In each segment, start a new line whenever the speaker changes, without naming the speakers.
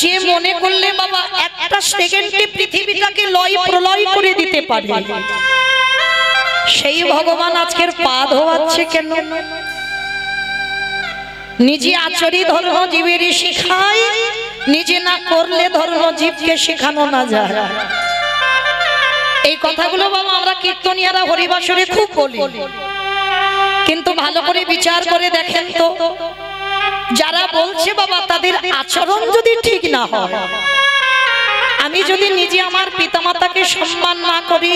যে মনে করলে বাবা একটা সেকেন্ডে পৃথিবীটাকে লয় প্রলয় করে দিতে পারে, সেই ভগবান আজকের পা ধোয়াচ্ছে কেন? নিজে আচরি ধর্ম জীবের শিখায়, নিজে না করলে ধর্ম জীবকে শেখানো না যায়। এই কথাগুলো বাবা আমরা কীর্তনিয়ারা হরিবাসরে খুব বলি, কিন্তু ভালো করে বিচার করে দেখেন তো, যারা বলছে বাবা তাদের আচরণ যদি ঠিক না হয়, আমি যদি নিজে আমার পিতামাতাকে সম্মান না করি,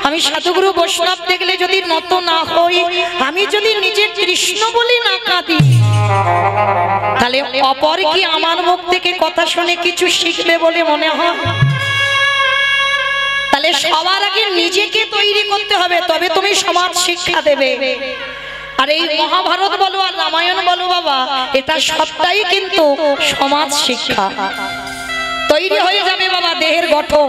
আমি সাধুগুরু বৈষ্ণব দেখলে যদি নত না হই, আমি যদি নিজে কৃষ্ণ বলি না কাঁদি, তাহলে অপর কি আমার মুখ থেকে কথা শুনে কিছু শিখবে বলে মনে হয়? তাহলে সবার আগে নিজেকে তৈরি করতে হবে, তবে তুমি সমাজ শিক্ষা দেবে। আর এই মহাভারত বলো আর রামায়ণ বলো বাবা, এটা সবটাই কিন্তু সমাজ শিক্ষা। তৈরি হয়ে যাবে বাবা দেহের গঠন,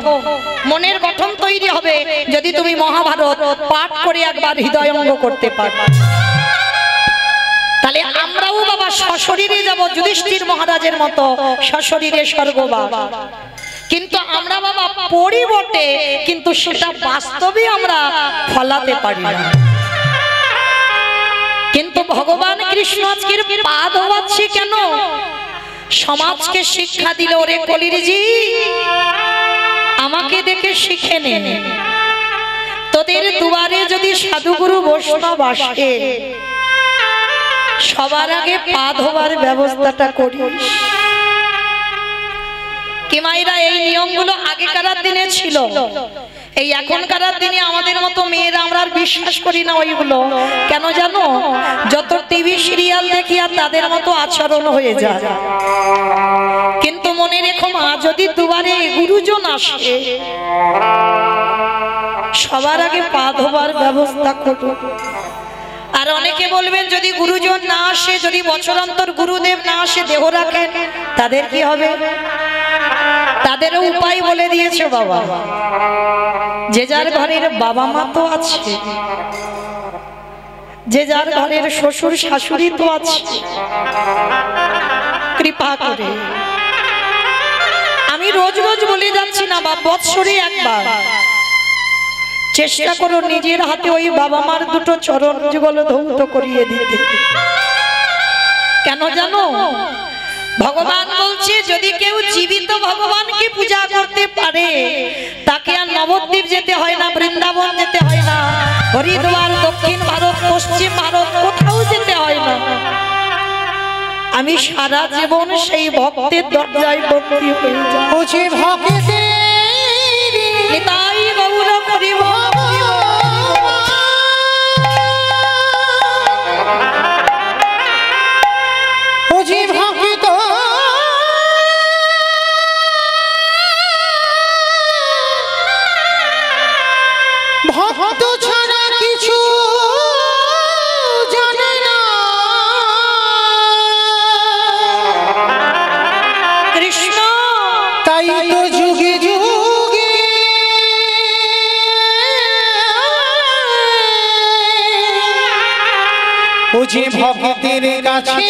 মনের গঠন তৈরি হবে যদি তুমি মহাভারত পাঠ করে একবার হৃদয়ঙ্গ করতে পারো। তাহলে আমরাও বাবা সশরীরে যাব যুধিষ্ঠির মহারাজের মতো, সশরীরে স্বর্গবাস। কিন্তু আমরা বাবা পড়ি বটে, কিন্তু সেটা বাস্তবে আমরা ফলাতে পারি না। কিন্তু ভগবান কৃষ্ণ আজকের পা ধোয়াচ্ছে কেন? সমাজকে শিক্ষা দিল, ওরে কলিরজি আমাকে দেখে শিখে নে, তোদের দুয়ারে যদি সাধুগুরু বৈষ্ণব আসে সবার আগে পা ধোবার ব্যবস্থাটা করিস। কি মায়েরা, এই নিয়মগুলো আগেকার দিনে ছিল, এই এখনকার দিনে আমাদের মতো মেয়েরা আমরা আর বিশ্বাস করি না ওইগুলো। কেন জানো? যত টিভি সিরিয়াল দেখি আর তাদের মতো আচরণ হয়ে যায়। কিন্তু মনে রেখো মা, যদি দুবারে গুরুজন আসে সবার আগে পা ধোবার ব্যবস্থা করো। আর অনেকে বলবেন যদি গুরুজন না আসে, যদি বছরান্তর গুরুদেব না আসে, দেহ রাখেন, তাদের কি হবে? তাদেরও উপায় বলে দিয়েছে বাবা। যে যার ঘরের বাবা মা তো আছে, যে যার ঘরের শ্বশুর শাশুড়ি তো আছে, কৃপা করে আমি রোজ রোজ বলে যাচ্ছি না বা বৎসরে একবার চেষ্টা করো নিজের হাতে ওই বাবা মার দুটো চরণ যুগল ধৌত করিয়ে দিতে। কেন জানো? ভগবান বলছে যদি কেউ জীবিত ভগবানকে পূজা করতে পারে, তাকে আর নবদ্বীপ যেতে হয় না, বৃন্দাবন যেতে হয় না, হরিদ্বার, দক্ষিণ ভারত, পশ্চিম ভারত কোথাও যেতে হয় না। আমি সারা জীবন সেই ভক্তের দরজায় ভক্তি হয়ে যাই। নিতাই গৌর হরি
ভক্ত ছাড়া কিছু জানে না,
কৃষ্ণ
তাই তো যুগে যুগে ও যে ভক্তের কাছে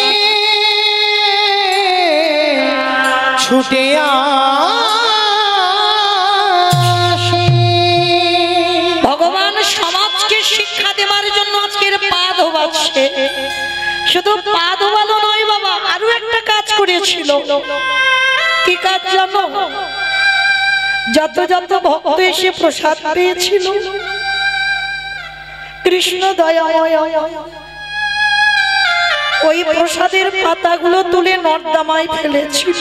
ছুটে
ভগবান সমাজকে শিক্ষা দেওয়ার জন্য আজকের পা ধোয়াচ্ছে। শুধু পা ধোয়ালো নয় বাবা, আরো একটা কাজ করেছিল। কি কাজ জানো? যত যত ভক্ত এসে প্রসাদ পেয়েছিল, কৃষ্ণ দয়াময় ওই প্রসাদের পাতাগুলো তুলে নর্দমায় ফেলেছিল।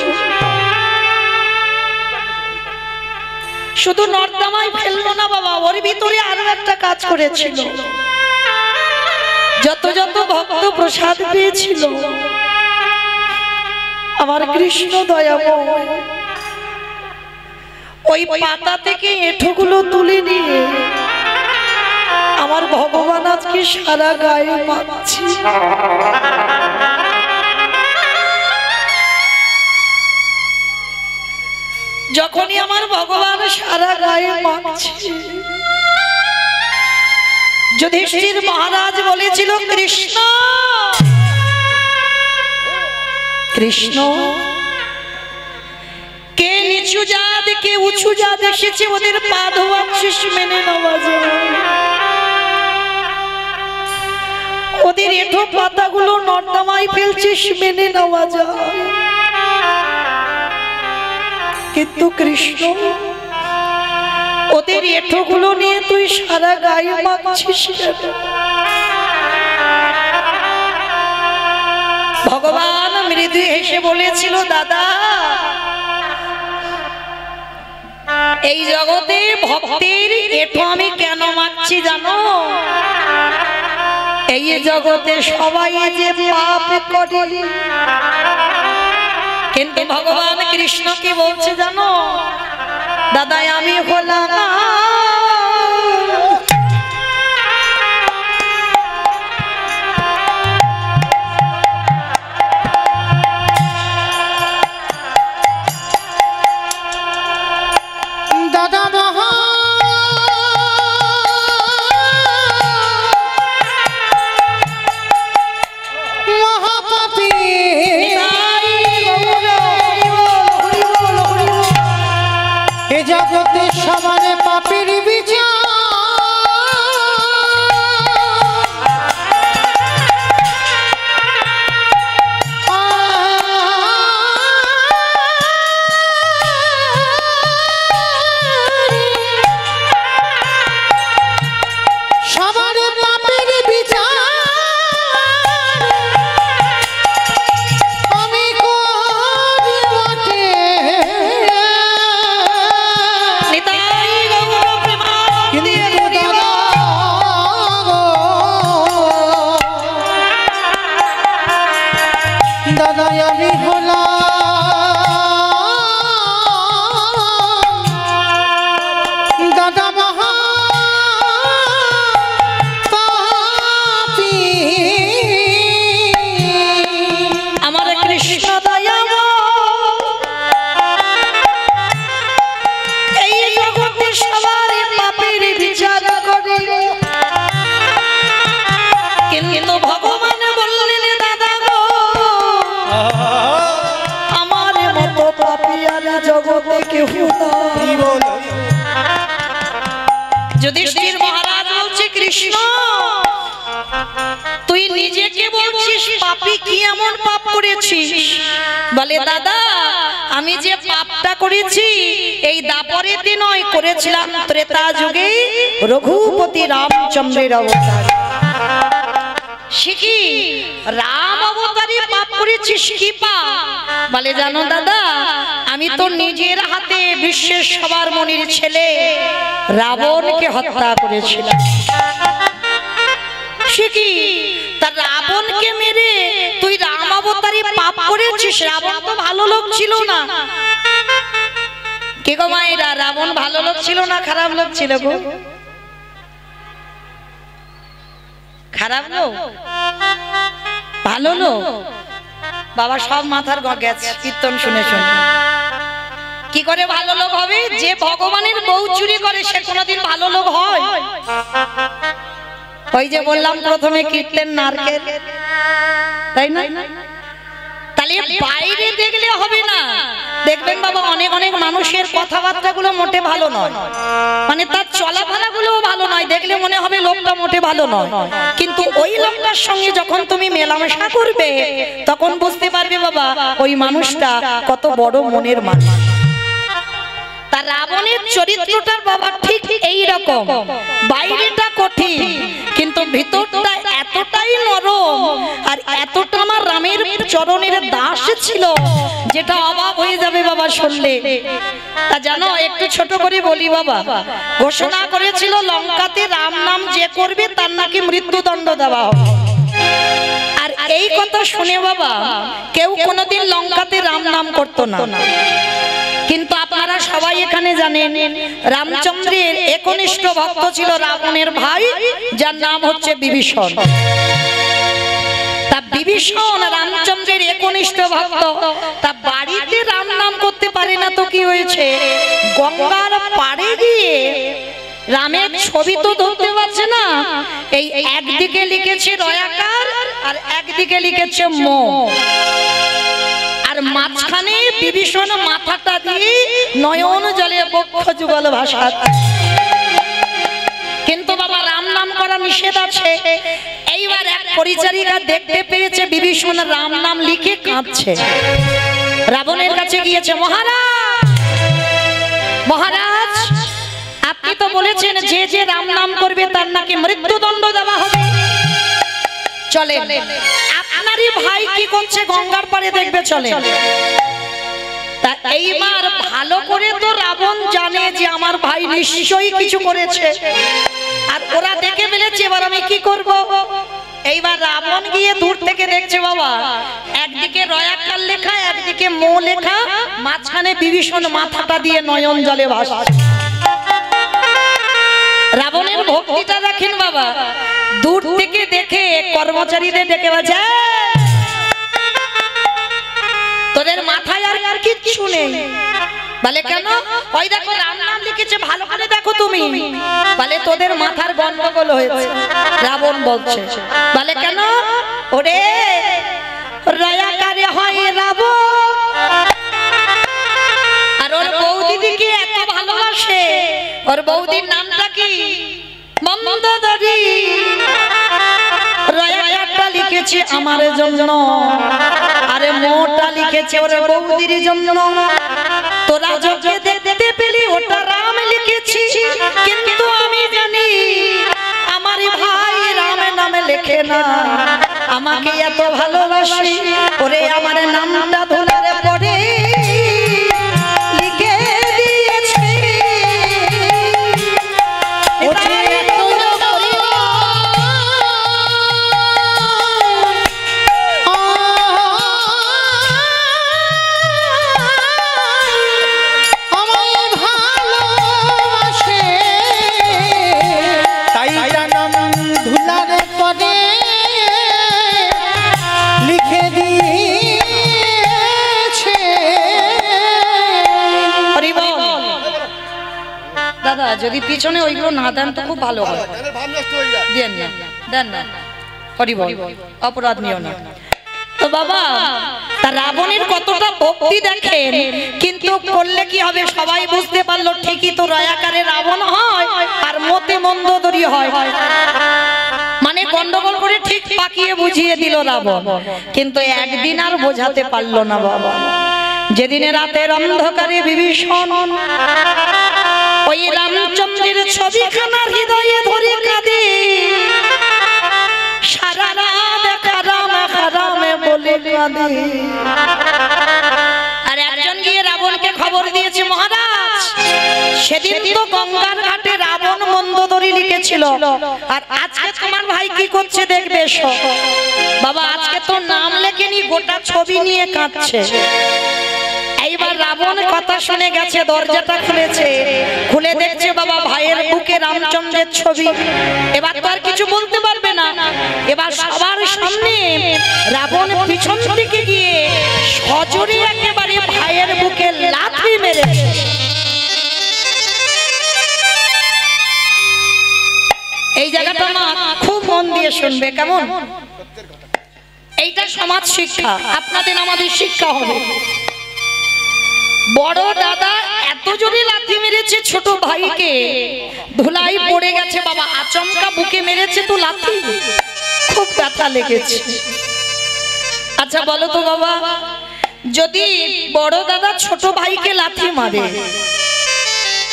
শুধু নর্দমায় ফেললো না বাবা, ওর ভিতরে আরো একটা কাজ করেছিল। যত যত ভক্ত প্রসাদ পেয়েছিল, আমার কৃষ্ণ দয়াময় ওই পাতা থেকে এঁঠোগুলো তুলে নিয়ে আমার ভগবান আজকে সারা গায়ে মাখছে। যখনই আমার ভগবান সারা গায়ে মাখছে, যুধিষ্ঠির মহারাজ বলেছিল কৃষ্ণ কৃষ্ণ নিচু জাত কে উঁচু জাত এসেছে ওদের পা ধোয়াচ্ছিস মেনে নেওয়া যায় ওদের এঁঠো পাতাগুলো নর্দমায় ফেলছিস মেনে নেওয়া যায় কিন্তু কৃষ্ণ ওদের এঁঠোগুলো নিয়ে তুই সারা গায়ে মাখছিস ভগবান মৃদু হেসে বলেছিল দাদা এই জগতে ভক্তের এঁঠো আমি কেন মাখছি জানো এই জগতে সবাই যে পাপ করে কিন্তু ভগবান কৃষ্ণ কি বলছে জানো দাদা আমি হলাম
দাদা মহা মহাপাপী এ জগতে সমানে পাপের বিচার সবার পাপের বিচার আমি করি বটে দাদা আমি হলাম দাদা মহা পাপী
আমার কৃষ্ণ দয়াময় এই জগতে সবার পাপের বিচার করে কিন্তু ভগবান বললেন দাদা গো আমার মতো পাপী আর জগতে কেউ নাই যুধিষ্ঠির মহারাজ বলছে কৃষ্ণ তুই নিজেকে বলছিস পাপী কি এমন পাপ করেছিস বলে দাদা আমি যে পাপটা করেছি এই দাপরেতে নয় করেছিলাম ত্রেতা যুগে রঘুপতি রামচন্দ্রের অবতার শিখি রাম অবতারে পাপ করেছিস কি পাপ বলে জানো দাদা আমি তো নিজের হাতে বিশ্বের সবার মনির ছেলে রাবণকে হত্যা করেছিলাম শিখি তা রাবণকে মেরে তুই রাম অবতারে পাপ করেছিস রাবণ তো ভালো লোক ছিল না কে গো মায়েরা রাবণ ভালো লোক ছিল না খারাপ লোক ছিল গো খারাপ লোক ভালো লোক বাবা সব মাথার গেছে কীর্তন শুনে শুনে কি করে ভালো লোক হবে যে ভগবানের বউ চুরি করে সে কোনোদিন ভালো লোক হয় ওই যে বললাম প্রথমে কীর্তন নারকেল তাই না তাহলে বাইরে দেখলে হবে না দেখবেন বাবা অনেক অনেক মানুষের কথাবার্তা গুলো মোটে ভালো নয় মানে তার চলাফেরা গুলো ভালো নয় দেখলে মনে হবে লোকটা মোটে ভালো নয় কিন্তু ওই লোকটার সঙ্গে যখন তুমি মেলামেশা করবে তখন বুঝতে পারবে বাবা ওই মানুষটা কত বড় মনের মানুষ তার রাবণের চরিত্রটার বাবা ঠিক এই রকম বাইরেটা কঠিন কিন্তু ভিতরটা এতটাই নরম আর এতটা আমার রামের চরণের দাস ছিল যেটা অবাক হয়ে যাবে বাবা শুনলে তা জানো একটু ছোট করে বলি বাবা ঘোষণা করেছিল লঙ্কাতে রাম নাম যে করবে তার নাকি মৃত্যুদণ্ড দেওয়া হবে আর এই কথা শুনে বাবা কেউ কোনোদিন লঙ্কাতে রাম নাম করতো না কিন্তু আপনারা সবাই এখানে জানেন রামচন্দ্রের একনিষ্ঠ ভক্ত ছিল রাবণের ভাই যার নাম হচ্ছে বিভীষণ তা বিভীষণ রামচন্দ্রের একনিষ্ঠ ভক্ত তা বাড়িতে রাম নাম করতে পারে না তো কি হয়েছে গঙ্গার পাড়ে গিয়ে রামের ছবি তো ধরতে পারছে না এই একদিকে লিখেছে রয়াকার আর একদিকে লিখেছে ম আর আর মাঝখানে বিভীষণ মাথাটা দিয়ে নয়ন জলে বক্ষ যুগল ভাষা। কিন্তু বাবা রাম নাম করা নিষেধ আছে। এইবার এক পরিচারিকা দেখতে পেয়েছে বিভীষণ রাম নাম লিখে কাঁদছে। রাবণের কাছে গিয়েছে, মহারাজ মহারাজ, আপনি তো বলেছেন যে যে রাম নাম করবে তার নাকি মৃত্যুদণ্ড দেওয়া হবে। চলে আপনারই ভাই কি করছে গঙ্গার পাড়ে দেখবে, চলে। তা এইবার ভালো করে তো রাবণ জানে যে আমার ভাই নিশ্চয়ই কিছু করেছে, আর ওরা দেখে ফেলেছে। এবার আমি কি করব? এইবার রাবণ গিয়ে দূর থেকে দেখছে বাবা, একদিকে রয়াকার লেখা, একদিকে মো লেখা, মাঝখানে বিভীষণ মাথাটা দিয়ে নয়ন জলে ভাসছে। রাবণের ভক্তিটা দেখেন বাবা, দূর থেকে দেখে কর্মচারীদের ডেকে বলছে, তোদের মাথায় আর কিচ্ছু নেই। বলে কেন? ওই দেখো রাম নাম লিখেছে, ভালো করে দেখো তুমি। বলে তোদের মাথার গন্ডগোল হয়েছে। রাবণ বলছে, বলে কেন? ওরে রয়াকারে হয় রাবণ, আর ওর বৌদিদিকে এত ভালোবাসে। ওর বৌদির নামটা কি? মন্দোদরী। রয়াকারটা লিখেছে আমার জন্য, আরে মোটা লিখেছে ওর বৌদির জন্য। তোরা যখন দেখতে পেলি ওটা রাম লিখেছি, কিন্তু আমি জানি আমার ভাই রাম নামে লেখে না, আমাকে এত ভালোবাসি। ওরে আমার নামটা ধুলারে পড়ে লিখে দিয়েছে। দাদা যদি পিছনে ওইগুলো না দেন তো খুব ভালো হয়। দেন না, দেন না। হরি বল, অপরাধ নিও না। তো বাবা তা রাবণের কতটা ভক্তি দেখেন, কিন্তু করলে কি হবে? সবাই বুঝতে পারলো ঠিকই তো রয়াকারে রাবণ হয় আর মতে মন্দোদরী হয়। মানে গন্ডগোল করে ঠিক পাকিয়ে বুঝিয়ে দিল রাবণ, কিন্তু একদিন আর বোঝাতে পারলো না বাবা। যেদিনে রাতের অন্ধকারে বিভীষণ ওই রামচন্দ্রের ছবিখানা হৃদয়ে ধরে কাঁদে, সারা রাত খারামে বলে কাঁদে। আর একজন গিয়ে রাবণকে খবর দিয়েছে, মহারাজ সেদিন তো গঙ্গার ঘাটে রাবণ মন্দোদরী লিখেছিল, আর আজকে তোমার ভাই কি করছে দেখবে। বাবা আজকে তো নাম লেখেনি, গোটা ছবি নিয়ে কাঁদছে। এইবার রাবণ কথা শুনে গেছে, দরজাটা খুলেছে, খুলে দেখছে বাবা ভাইয়ের বুকে রামচন্দ্রের ছবি। এবার তো আর কিছু বলতে পারবে না। এবার সবার সামনে রাবণ পিছন দিকে গিয়ে সজোরে একেবারে ভাইয়ের বুকে লাথি মেরেছে। এই জায়গাটা না খুব মন দিয়ে শুনবে, কেমন? এইটা সমাজ শিক্ষা, আপনাদের আমাদের শিক্ষা হবে। বড় দাদা এত জোরে লাথি মেরেছে ছোট ভাইকে, ধুলাই পড়ে গেছে বাবা, আচমকা বুকে মেরেছে তো লাথি, খুব ব্যথা লেগেছে। আচ্ছা বলো তো বাবা, যদি বড় দাদা ছোট ভাইকে লাথি মারে,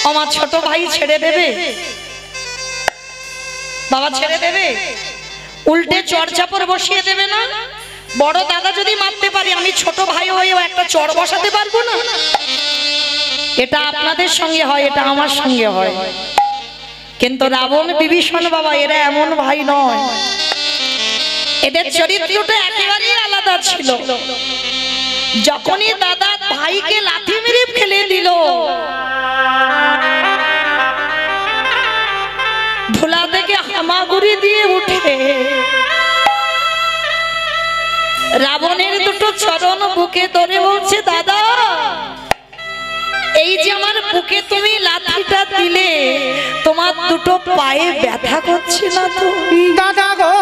আমার ছোট ভাই ছেড়ে দেবে? বাবা ছেড়ে দেবে? উল্টে চড়চাপড় বসিয়ে দেবে না? বড় দাদা যদি মারতে পারে, আমি ছোট ভাই হয়েও একটা চড় বসাতে পারবো না? এটা আপনাদের সঙ্গে হয়, এটা আমার সঙ্গে হয়। কিন্তু রাবণ বিভীষণ বাবা এরা এমন ভাই নয়, এদের চরিত্রটা একেবারেই আলাদা ছিল। যখনই দাদা ভাইকে লাথি মেরে ফেলে দিল, ধুলা থেকে হামাগুড়ি দিয়ে উঠে রাবণের দুটো চরণ বুকে ধরে বলছে, দাদা এই যে আমার বুকে তুমি লাঠিটা দিলে, তোমার দুটো পায়ে ব্যথা করছে না তো?
দাদা গো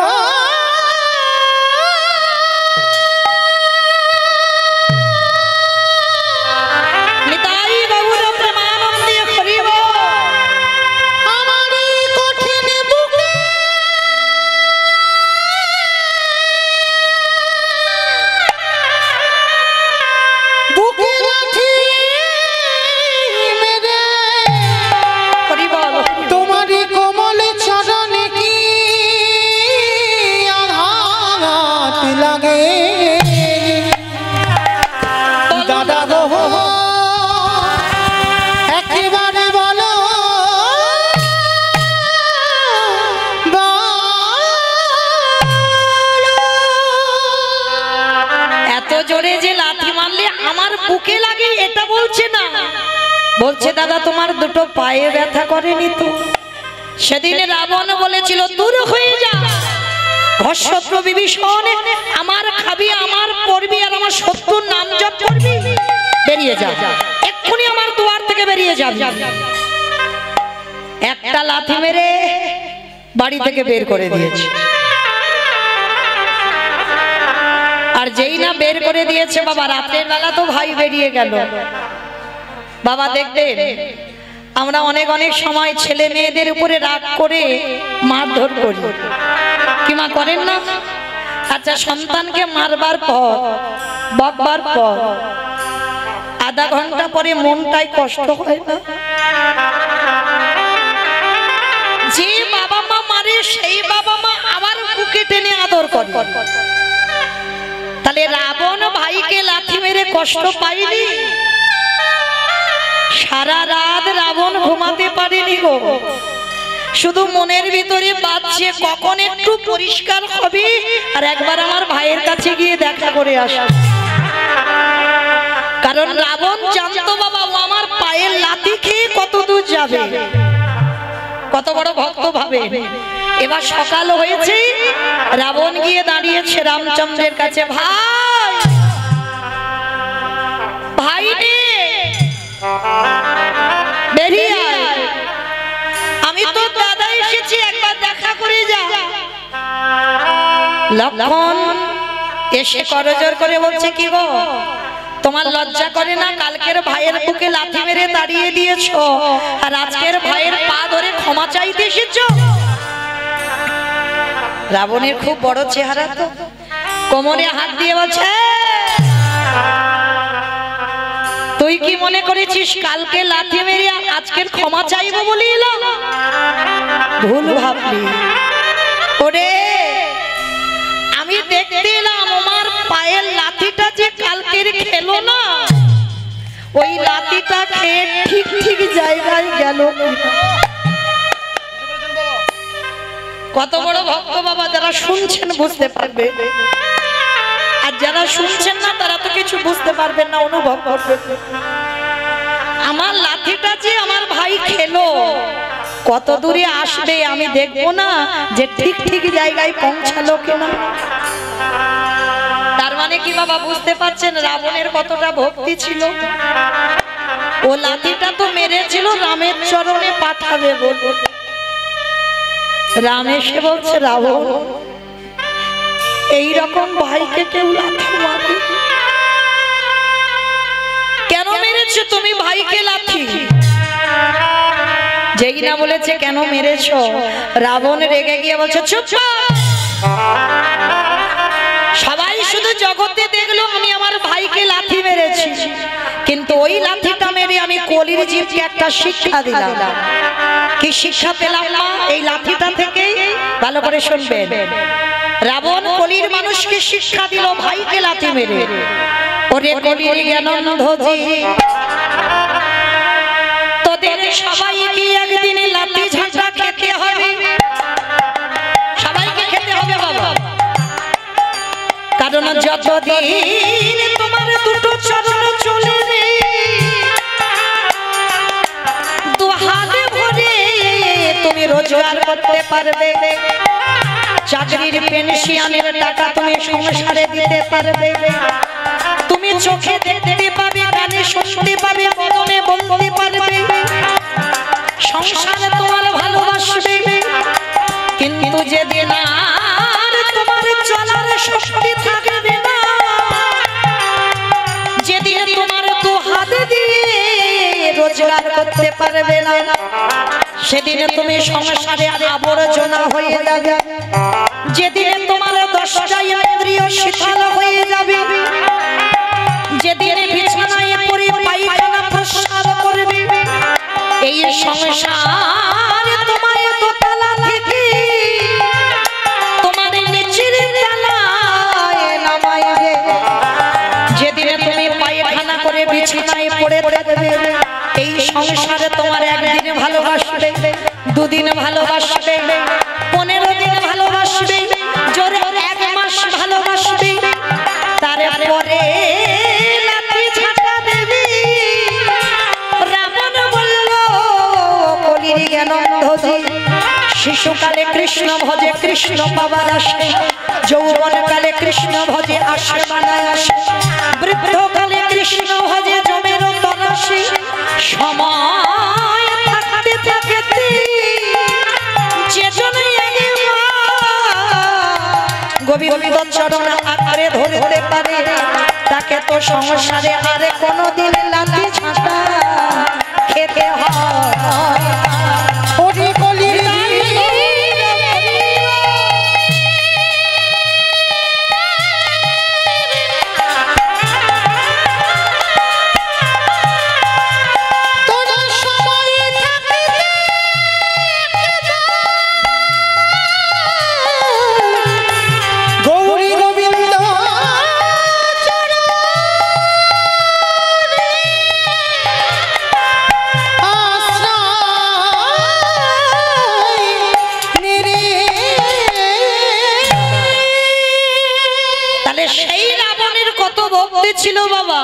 একেবারে বলো
এত জোরে যে লাথি মারলে আমার বুকে লাগে এটা বলছে না, বলছে দাদা তোমার দুটো পায়ে ব্যথা করেনি তো? সেদিন রাবণ বলেছিল দূর হয়ে যা, ঘরশত্রু বিভীষণ, আমার খাবি, আমার পড়বি, আর আমার শত্রুর নাম জপ করবি, বেরিয়ে যা, এক্ষুনি আমার দুয়ার থেকে বেরিয়ে যাবি। একটা লাথি মেরে বাড়ি থেকে বের করে দিয়েছে। আর যেই না বের করে দিয়েছে বাবা, রাতের বেলা তো ভাই বেরিয়ে গেল। বাবা দেখবেন আমরা অনেক অনেক সময় ছেলে মেয়েদের উপরে রাগ করে মারধর করি, কি মা করেন না? আচ্ছা, সন্তানকে মারবার পর, বকবার পর আধা ঘন্টা পরে মনটাই কষ্ট হয় না? যে বাবা মা মারে সেই বাবা মা আবার বুকে টেনে আদর করে। তাহলে রাবণ ভাইকে লাথি মেরে কষ্ট পায়নি? সারা রাত রাবণ ঘুমাতে পারেনি গো, শুধু মনের ভিতরে বাজছে কখন একটু পরিষ্কার হবে আর একবার আমার ভাইয়ের কাছে গিয়ে দেখা করে আসা। কারণ রাবণ জানতো বাবা ও আমার পায়ের লাথি খেয়ে কত দূর যাবে, কত বড় ভক্ত ভাবে। এবার সকাল হয়েছে, রাবণ গিয়ে দাঁড়িয়েছে রামচন্দ্রের কাছে, ভাই ভাই রে বেরিয়ে আয়, আমি তো দাদা এসেছি, একবার দেখা করে যা। লক্ষণ এসে করজোর করে বলছে, কি গো তোমার লজ্জা করে না? কালকের ভাইয়ের বুকে লাথি মেরে দাঁড়িয়ে দিয়েছো, আর আজকের ভাইয়ের পা ধরে ক্ষমা চাইতে এসেছো? রাবণের খুব বড় চেহারা, তো কোমরে হাত দিয়ে বলছে, তুই কি মনে করেছিস কালকে লাথি মেরে আজকের ক্ষমা চাইবো বলে এলাম? ভুল ভাবলি। ওরে আমি দেখতে এলাম আমার পায়ের লাথিটা যে কালকের খেলো না, ওই লাথিটা খেয়ে ঠিক ঠিক জায়গায় গেল। কত বড় ভক্ত বাবা, যারা শুনছেন বুঝতে পারবে, আর যারা শুনছেন না তারা তো কিছু বুঝতে পারবেন না, অনুভব করবেন। আমার লাঠিটা যে আমার ভাই খেলো, কত দূরে আসবে আমি দেখবো না যে ঠিক ঠিক জায়গায় পৌঁছালো কিনা? তার মানে কি বাবা বুঝতে পারছেন রাবণের কতটা ভক্তি ছিল? ও লাঠিটা তো মেরেছিল রামের চরণে পাঠাবে বলে। রাম এসে বলছে, রাবণ এইরকম ভাইকে কেউ লাথি মারে? কেন মেরেছো তুমি ভাইকে লাথি? যেই না বলেছে কেন মেরেছো, রাবণ রেগে গিয়ে বলছে, চুপ! সবাই শুধু জগতে দেখলো আমি আমার ভাইকে লাথি মেরেছি, কিন্তু ওই লাথিটা মেরে আমি কলির জীবকে একটা শিক্ষা দিলাম। কি শিক্ষা পেলাম মা এই লাঠিটা থেকে? ভালো করে শুনবেন। রাবণ কলির মানুষকে শিক্ষা দিল ভাইকে লাথি মেরে। ওরে কলির জ্ঞানন্ধজি, তোদের সবাইকে একদিনে লাঠি ঝাঁটা খেতে হবে, সবাইকে খেতে হবে বাবা। কারণ যতদিন তোমার দুটো চরণ চলবে, দু হাত ভরে তুমি রোজগার করতে পারবে, চাকরির পেনশনের টাকা তুমি সংসারে দিতে পারবে, তুমি চোখে দেখতে পাবে, কানে শুনতে পাবে, বদনে বলতে পারবে, সংসারে তোমার ভালোবাসবে। কিন্তু যেদিন আর তোমার চলার শক্তি থাকবে না, যেদিন তোমার দু হাত দিয়ে রোজগার করতে পারবে না, সেদিন তুমি সংসারে আবর্জনা হয়ে যাবে, যেদিন তোমার 10টা ইন্দ্রিয় শিথিল হয়ে যাবে, যেদিন বিছানায় পড়ে পায়খানা প্রস্রাব করবে, এই সংসার তোমায় দোতলা থেকে তোমার নিচের তলায় নামাইবে, যেদিন তুমি পায়খানা করে বিছানায় পড়ে থাকবে, এই সংসারে তোমার একদিন ভালোবাসবে, দুদিন ভালোবাসবে, 15 দিন ভালোবাসবে, জোরে 1 মাস ভালোবাসবে, তারপরে লাঠি ঝাঁটা দেবে। রাবণ বলল কলির জ্ঞানন্ধ শিশুকালে কৃষ্ণ ভজে কৃষ্ণ পাবার আসে, যৌবনকালে কৃষ্ণ ভজে আসে বানায় আসে, বৃদ্ধকালে কৃষ্ণ ভজে জমের তলাশে, সময় থাকতে থাকতে যেজনে গোবিন্দ চরণ আকারে ধরতে পারে, তাকে তো সংসারে আরে কোনোদিন লাঠি ঝাঁটা খেতে হয়। ছিল বাবা,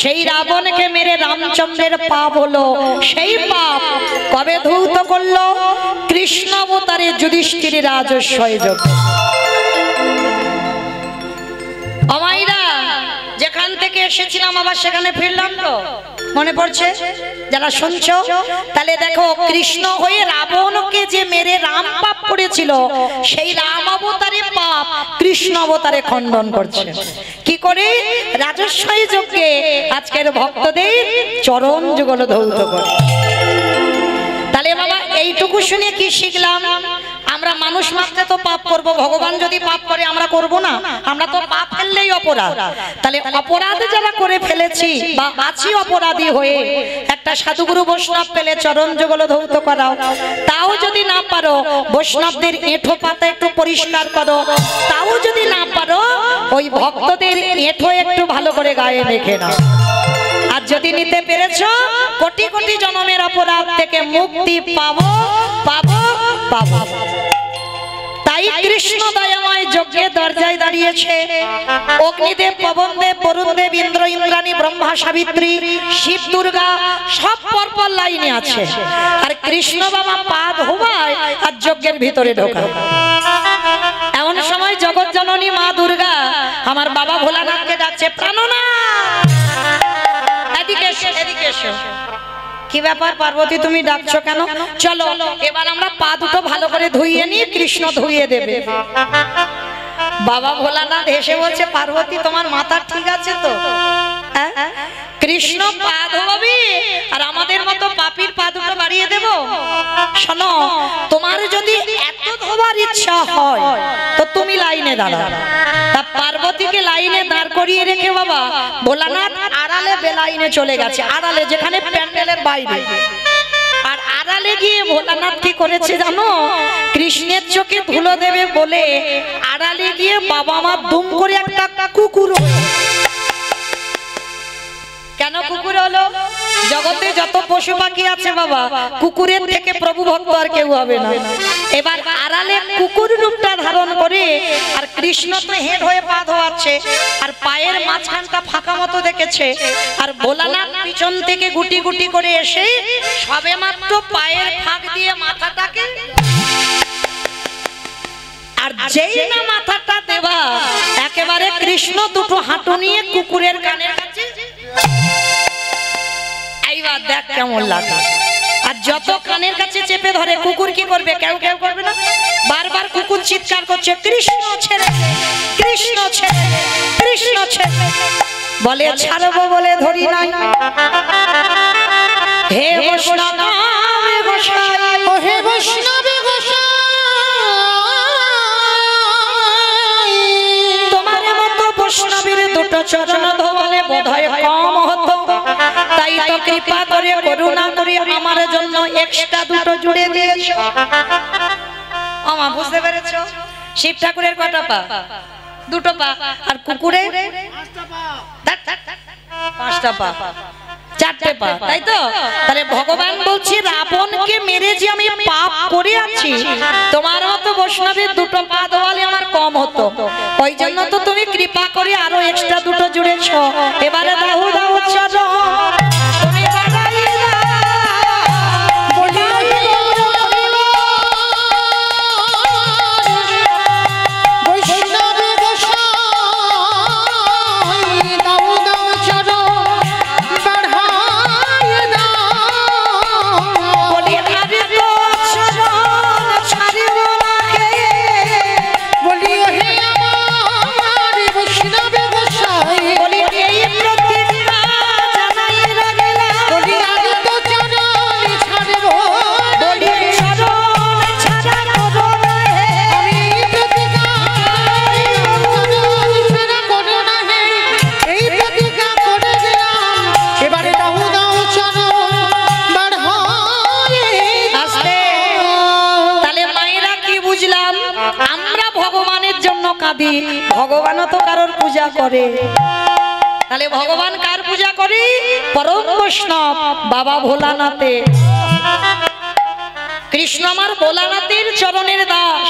সেই রাবণকে মেরে রামচন্দ্রের পাপ হলো। সেই পাপ কবে ধৌত করলো? কৃষ্ণ অবতারে যুধিষ্ঠির রাজস্বয় যজ্ঞ। আমাইরা যেখান থেকে এসেছিলাম আবার সেখানে ফিরলাম তো, মনে পড়ছে? যারা শুনছো তাহলে দেখো, কৃষ্ণ হয়ে রাবণকে যে মেরে রাম পাপ করেছিল, সেই রাম অবতারে পাপ কৃষ্ণ অবতারে খণ্ডন করছে। কি করে? রাজস্বয় যজ্ঞে আজকের ভক্তদের চরণ যুগল ধৌত করে। তাহলে বাবা এইটুকু শুনে কি শিখলাম? আমরা মানুষ মাত্রে তো পাপ করব, ভগবান যদি পাপ করে আমরা করব না? আমরা তো পাপ ফেললেই অপরাধ। তাহলে অপরাধ যারা করে ফেলেছি বা আছি অপরাধী হয়ে, একটা সাধুগুরু বৈষ্ণব পেলে চরণ যুগল ধৌত করাও। তাও যদি না পারো, বৈষ্ণবদের এঁঠো পাতা একটু পরিষ্কার করো। তাও যদি না পারো, ওই ভক্তদের এঁঠো একটু ভালো করে গায়ে মেখে নাও। আর যদি নিতে পেরেছো, কোটি কোটি জন্মের অপরাধ থেকে মুক্তি পাবো পাবো পাবো। তাই কৃষ্ণ দয়াময় যজ্ঞের দরজায় দাঁড়িয়েছে। অগ্নিদেব, পবনদেব, বরুণদেব, ইন্দ্র, ইন্দ্রাণী, ব্রহ্মা, সাবিত্রী, শিব, দুর্গা সব পরপর লাইনে আছে। আর কৃষ্ণ বাবা পা ধোবায় আর যজ্ঞের ভিতরে ঢোকা। এমন সময় জগৎ জননী মা দুর্গা আমার বাবা ভোলানাথকে ডাকছে, প্রাণনাথ এদিকে এসো, এদিকে এসো। কি ব্যাপার পার্বতী, তুমি ডাকছো কেন? চলো এবার আমরা পা দুটো ভালো করে ধুইয়ে নিয়ে কৃষ্ণ ধুইয়ে দেবে। বাবা ভোলানাথ হেসে বলছে, পার্বতী তোমার মাথা ঠিক আছে তো? কৃষ্ণ পা ধোবে আর আমাদের মতো পাপীর পা দুটো বাড়িয়ে দেব? শোনো, তোমার যদি এত ধোবার ইচ্ছা হয় তো তুমি লাইনে দাঁড়াও। তা পার্বতীকে লাইনে দাঁড় করিয়ে রেখে বাবা ভোলানাথ আড়ালে বেলাইনে চলে গেছে। আড়ালে, যেখানে প্যান্ডেলের বাইরে। আর আড়ালে গিয়ে ভোলানাথ কি করেছে জানো? কৃষ্ণের চোখে ধুলো দেবে বলে আড়ালে গিয়ে বাবা মা দুম করে একটা কুকুর। কেন কুকুর হলো? জগতে যত পশু পাখি আছে বাবা, কুকুরের থেকে প্রভু ভক্ত আর কেউ হবে না। এবার আড়ালে কুকুর রূপটা ধারণ করে, আর কৃষ্ণ তো হেড হয়ে পা ধোয়াচ্ছে, আর পায়ের মাঝখানটা ফাঁকা মতো দেখেছে। আর ভোলানাথ পিছন থেকে গুটি গুটি করে এসে সবে মাত্র পায়ের ফাঁক দিয়ে মাথাটাকে, আর যেই না মাথাটা দেবা, একেবারে কৃষ্ণ দুটো হাঁটু নিয়ে কুকুরের কানের কাছে। এইবার দেখ কেমন লাগে। আর যত কানের কাছে চেপে ধরে, কুকুর কি করবে? কেউ কেউ করবে না? বারবার কুকুর চিৎকার করছে, কৃষ্ণ ছেড়ে, কৃষ্ণ ছেড়ে, কৃষ্ণ ছেড়ে। বলে ছাড়বো বলে ধরি নাই। হে বৈষ্ণব গোসাই, ও হে বৈষ্ণব গোসাই, তোমার মতো বৈষ্ণবের দুটো চরণ ধোলে বোধহয় কম হতো। তাই তো কৃপা করে করুণা করে আমার জন্য এক্সট্রা দুটো জুড়ে দিয়েছো। আমা বুঝতে পেরেছো? শিব ঠাকুরের কটা পা? দুটো পা। আর কুকুরের 5টা পা 4টে পা, তাই তো? তাহলে ভগবান বলছি রাবণকে মেরে যে আমি পাপ করে আছি, তোমার মতো বৈষ্ণবের 2টো পা দেওয়ালে আমার কম হতো, ওই জন্য তো তুমি কৃপা করে আরো এক্সট্রা 2টো জুড়েছ। এবারে দাও দাও চলো তুমি বাড়াইলা ভগবানও তো কারোর পূজা করে। তাহলে ভগবান কার পূজা করে? পরম বৈষ্ণব বাবা ভোলানাথে। কৃষ্ণ আমার ভোলানাথের চরণের দাস।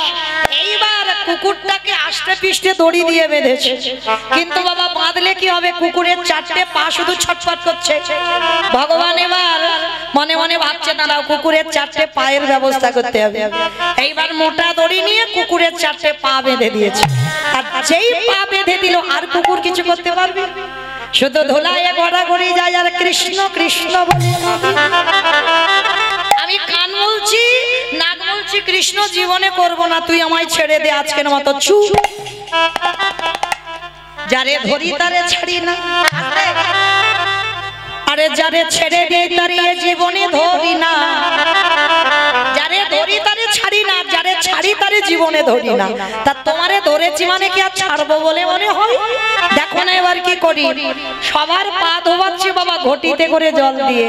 এইবার কুকুরটাকে আষ্টে পিষ্টে দড়ি দিয়ে বেঁধেছে, কিন্তু বাবা বাঁধলে কি হবে? কুকুরের 4টে পা শুধু ছটফট করছে। ভগবান এবার মনে মনে ভাবছে দাঁড়াও, কুকুরের 4টে পায়ের ব্যবস্থা করতে হবে। এইবার মোটা দড়ি নিয়ে কুকুরের 4টে পা বেঁধে দিয়েছে। আর যেই পা বেঁধে দিল আর কুকুর কিছু করতে পারবে? শুধু ধুলায় গড়াগড়ি যায় আর কৃষ্ণ কৃষ্ণ বলে। আমি কান বলছি, নাক বলছি, কৃষ্ণ জীবনে করব না, তুই আমায় ছেড়ে দে আজকের মতো। চুপ। যারে ধরি তারে ছাড়ি না, আরে যারে ছেড়ে দেই তারে জীবনে ধরি না, যারে ধরি তারে ছাড়ি না, যারে ছাড়ি তারে জীবনে ধরি না। তা তোমারে ধরেছি মানে কি আর ছাড়বো বলে মনে হয়? দেখো না এবার কি করি, সবার পা ধোয়াচ্ছি বাবা ঘটিতে করে জল দিয়ে।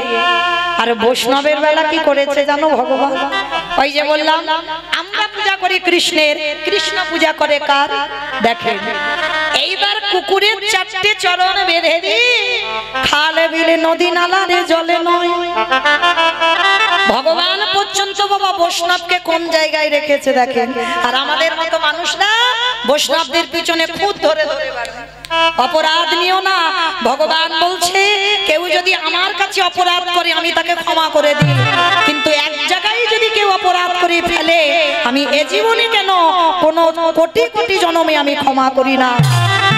আর বৈষ্ণবের বেলা কি করেছে জানো ভগবান? ওই যে বললাম আমরা পূজা করি কৃষ্ণের, কৃষ্ণ পূজা করে কার? দেখেন এইবার কুকুরের 4টে চরণ বেঁধে দিয়ে খালে বিলে নদী নালারে জলে নয়। ভগবান পর্যন্ত বাবা বৈষ্ণবকে কোন জায়গায় রেখেছে দেখেন। আর আমাদের মতো মানুষরা বৈষ্ণবদের পিছনে খুদ ধরে ধরে বেড়ায়। অপরাধ নিও না, ভগবান বলছে কেউ যদি আমার কাছে অপরাধ করে আমি তাকে ক্ষমা করে দিই, কিন্তু এক জায়গায় যদি কেউ অপরাধ করে ফেলে আমি এ জীবনে কেন কোনো কোটি কোটি জন্মে আমি ক্ষমা করি না।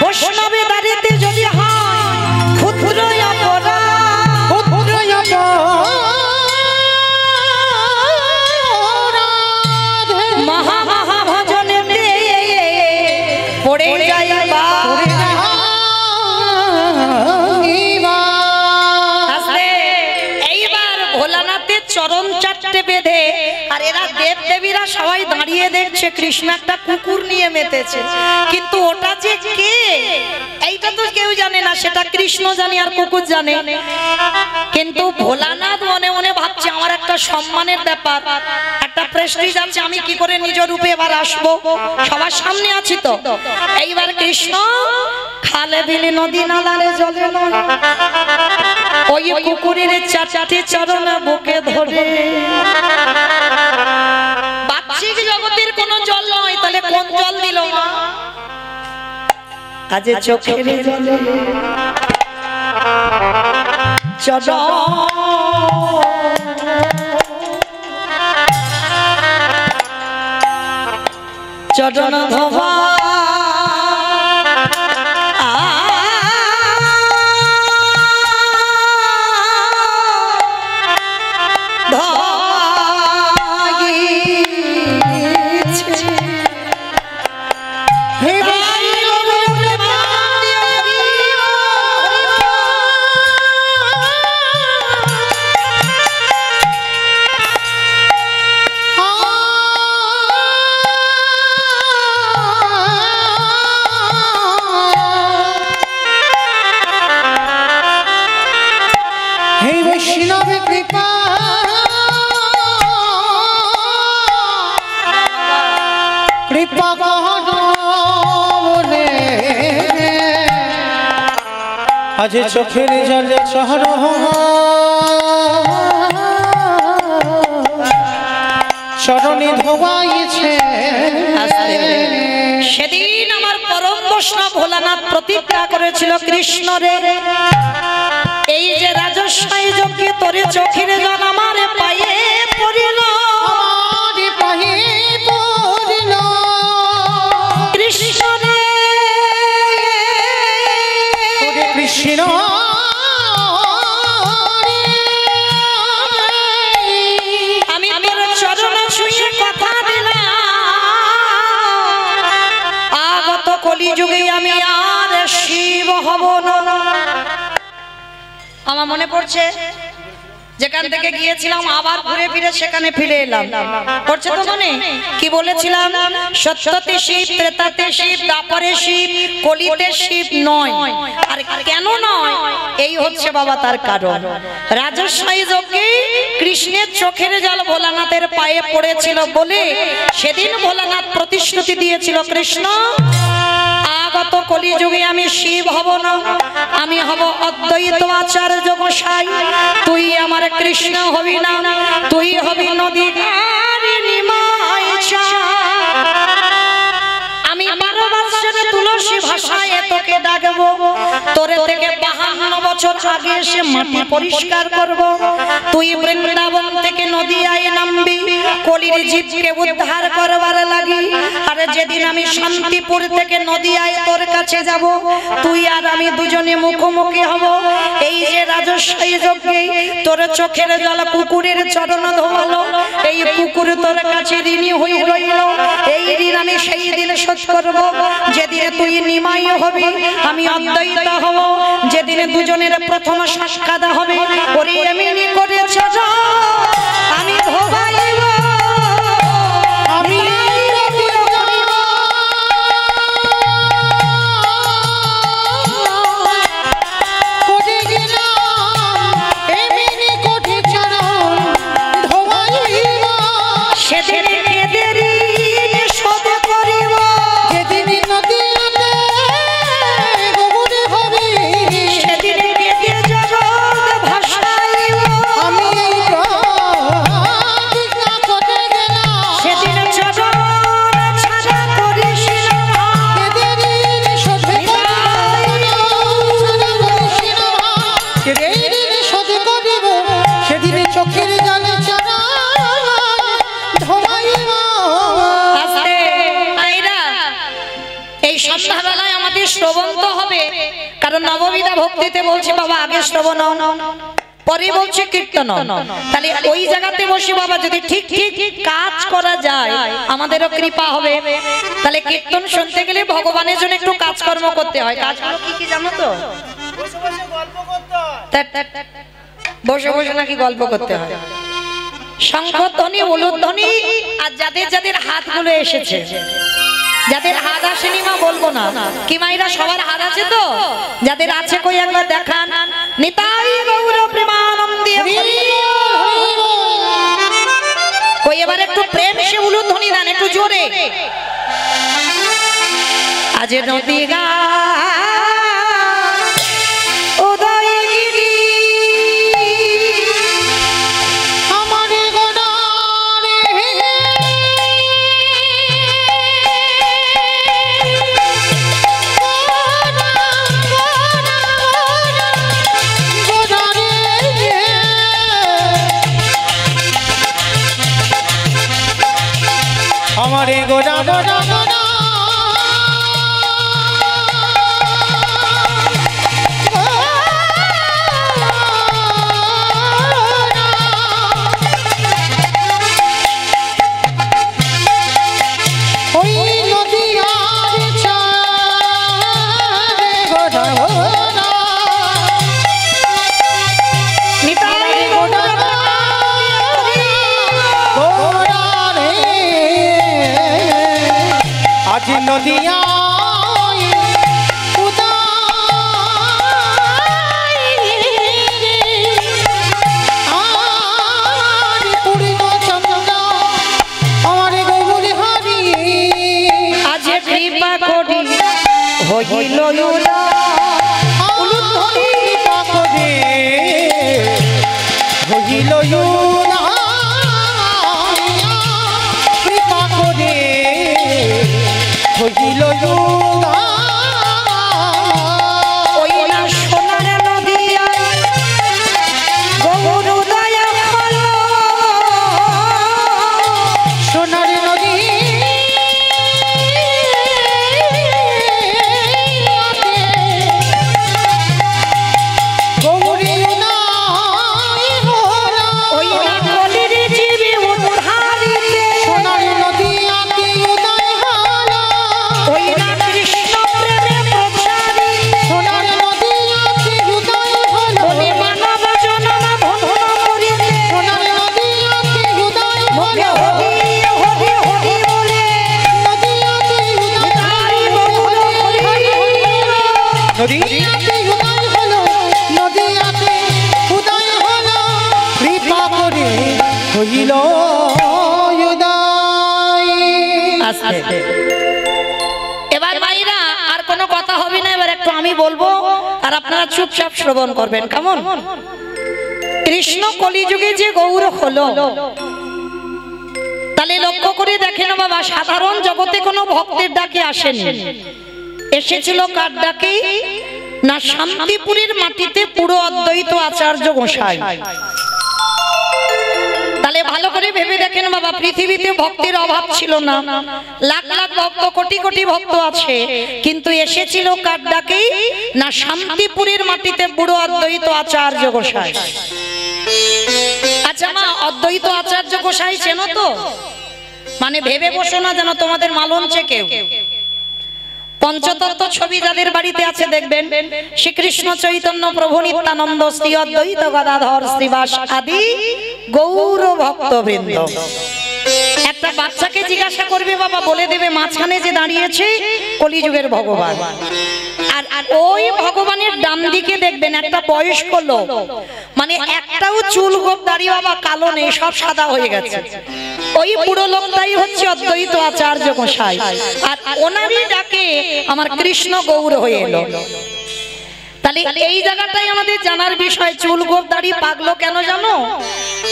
বৈষ্ণবে দাঁড়িয়ে যদি হয় ক্ষুদ্র অপরাধ, মহা মহা ভজনে পড়ে যায়। চরণ 4টে বেঁধে আর এরা দেব দেবীরা সবাই দাঁড়িয়ে দেখছে কৃষ্ণ একটা কুকুর নিয়ে মেতেছে, কিন্তু ওটা যে কে এইটা তো কেউ জানে না, সেটা কৃষ্ণ জানে আর কুকুর জানে। কিন্তু ভোলানাথ মনে মনে ভাবছে আমার একটা সম্মানের ব্যাপার, একটা প্রেস্টিজ আছে, আমি কি করে নিজ রূপে এবার আসবো, সবার সামনে আছি তো। এইবার কৃষ্ণ খালে বিলে নদী নালারে জলে নয়, ওই কুকুরের 4টে চরণ বুকে ধরে। বাহ্যিক জগতের কোন জল নয়, তাহলে কোন জল দিল মা? আজ চোখের জলে চরণ ধোয়া
আজ চোখের জলে চহর চরণে ধোয়াইছে।
সেদিন আমার পরম বৈষ্ণব ভোলানাথ প্রতিজ্ঞা করেছিল, কৃষ্ণ রে এই যে রাজস্বাই যজ্ঞে তোরে চোখের জল আমার পায়ে পড়িল,
আমার পায়ে পড়িল।
কৃষ্ণ রে
ওরে কৃষ্ণ
আমি তোর চরণ ছুঁয়ে কথা দিলাম, আগত কলিযুগে আমি আর শিব হব না। আমার মনে পড়ছে যেখান থেকে গিয়েছিলাম আবার ঘুরে ফিরে সেখানে ফিরে এলাম। পড়ছে তো মনে কি বলেছিলাম? সত্যতে শিব, ত্রেতাতে শিব, দ্বাপরে শিব, কলিতে শিব নয়। আর কেন নয়? এই হচ্ছে বাবা তার কারণ। রাজস্বাই যজ্ঞে কৃষ্ণের চোখের জল ভোলানাথের পায়ে পড়েছিল বলে সেদিন ভোলানাথ প্রতিশ্রুতি দিয়েছিল, কৃষ্ণ আগত কলিযুগে আমি শিব হব না, আমি হব অদ্বৈত আচার্য গোসাই। তুই আমার কৃষ্ণ হবি না, তুই হবি নদী নিমাই চা। আমি 12 বছরের তুলসী ভাষায় তোকে ডাকবো, তোরে থেকে 52 বছর আগে এসে মাটি পরিষ্কার করব। তুই বৃন্দাবন থেকে নদিয়ায় নামবি কলির জীবকে উদ্ধার করবার লাগি। আর যেদিন আমি শান্তিপুর থেকে নদিয়ায় তোর কাছে যাব, তুই আর আমি দুজনে মুখোমুখি হব। এই যে রাজস্বাই যজ্ঞে তোর চোখের জল কুকুরের চরণ ধোয়ালো, এই কুকুর তোর কাছে ঋণী হয়ে রইল। এই ঋণ আমি সেই দিন শোধ করব যেদিন তুই নিমাই হবি, আমি অদ্বৈত হব। যেদিন দুজনের প্রথম সাক্ষাৎ হবে, ওরে এমনি করেছ আমি ধোবাইব, আমি কারণ নববিধা ভক্তিতে বলছে বাবা আগে শ্রবণ পরে বলছে কীর্তন। তাহলে ওই জায়গাতে বসে বাবা যদি ঠিক ঠিক কাজ করা যায় আমাদেরও কৃপা হবে। তাহলে কীর্তন শুনতে গেলে ভগবানের জন্য একটু কাজকর্ম করতে হয়। কাজগুলো কি কি জানো তো? বসে বসে নাকি গল্প করতে হয়। শঙ্খধ্বনি, উলুধ্বনি, আর যাদের যাদের হাতগুলো এসেছে, যাদের হাত আসেনি মা বলবো না, কি মাইরা সবার হাত আছে তো? যাদের আছে কই একবার দেখান। নিতাই গৌর প্রেমানন্দে কই এবার একটু প্রেম সে উলুধ্বনি দেন একটু জোরে। আজ নদী গা
আমারে গোরা গোরা গোরা ওই নদিয়ার চারে গোরা গোরা নিতাই গোরা গোরা রে আজ নদিয়ায় উদয় আর পূর্ণ চন্দ্র আমার গৌর হরি
আজ কৃপা করি হইল উলুধ্বনি
হইল কৃপা করে হইল
ওই না সোনার নদিয়া গৌর দয়া হলো
সোনার নদী হইল
এবার ভাইরা আর কোনো কথা হবে না, এবার একটু আমি বলবো আর আপনারা চুপচাপ শ্রবণ করবেন। কেমন? কৃষ্ণ কলিযুগে যে গৌর হলো, তাহলে লক্ষ্য করে দেখেন বাবা, সাধারণ জগতে কোনো ভক্তের ডাকে আসেনি, এসেছিল কার ডাকে? না শান্তিপুরের মাটিতে পুরো অদ্বৈত আচার্য গোসাই। তাহলে ভালো করে ভেবে দেখেন বাবা, পৃথিবীতে ভক্তের অভাব ছিল না, লাখ লাখ ভক্ত, কোটি কোটি ভক্ত আছে, কিন্তু এসেছিল কার ডাকে? না শান্তিপুরের মাটিতে পুরো অদ্বৈত আচার্য গোসাই। আচ্ছা মা, অদ্বৈত আচার্য গোসাই চেনো তো? মানে ভেবে বসো না যেন তোমাদের মালঞ্চে কেউ। পঞ্চতত্ত্ব ছবি যাদের বাড়িতে আছে দেখবেন, শ্রীকৃষ্ণ চৈতন্য প্রভু নিত্যানন্দ শ্রী অদ্বৈত গদাধর শ্রীবাস আদি গৌর ভক্তবৃন্দ। একটা বাচ্চাকে জিজ্ঞাসা করবে বাবা, বলে দেবে মাঝখানে যে দাঁড়িয়েছে কলিযুগের ভগবান। আর ওই ভগবানের ডান দিকে দেখবেন একটা বয়স্ক লোক, মানে একটাও চুল গোপ দাঁড়িয়ে বাবা কালো নেই, সব সাদা হয়ে গেছে। ওই পুরো লোকটাই হচ্ছে অদ্বৈত আচার্য গোসাই। আর ওনারই ডাকে আমার কৃষ্ণ গৌর হয়ে এলো। তাহলে এই জায়গাটাই আমাদের জানার বিষয়, চুল গোপ দাড়ি পাকলো কেন জানো?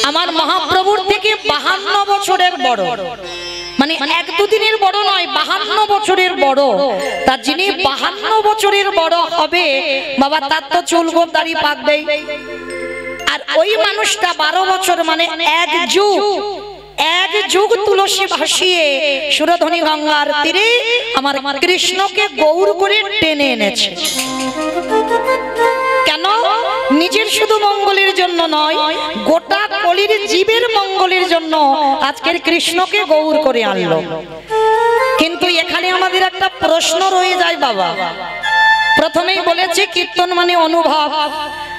আমার মহাপ্রভুর থেকে 52 বছরের বড়, মানে এক দুদিনের বড় নয়, 52 বছরের বড়। তার যিনি 52 বছরের বড় হবে বাবা, তার তো চুল গোপ দাড়ি পাকবেই। আর ওই মানুষটা 12 বছর, মানে এক যুগ তুলসী ভাসিয়ে সুরধনী গঙ্গার তীরে আমার কৃষ্ণকে গৌর করে টেনে এনেছে। কেন? নিজের শুধু মঙ্গলের জন্য নয়, গোটা কলির জীবের মঙ্গলের জন্য আজকের কৃষ্ণকে গৌর করে আনলো। কিন্তু এখানে আমাদের একটা প্রশ্ন রয়ে যায় বাবা। প্রথমেই বলেছি কীর্তন মানে অনুভব,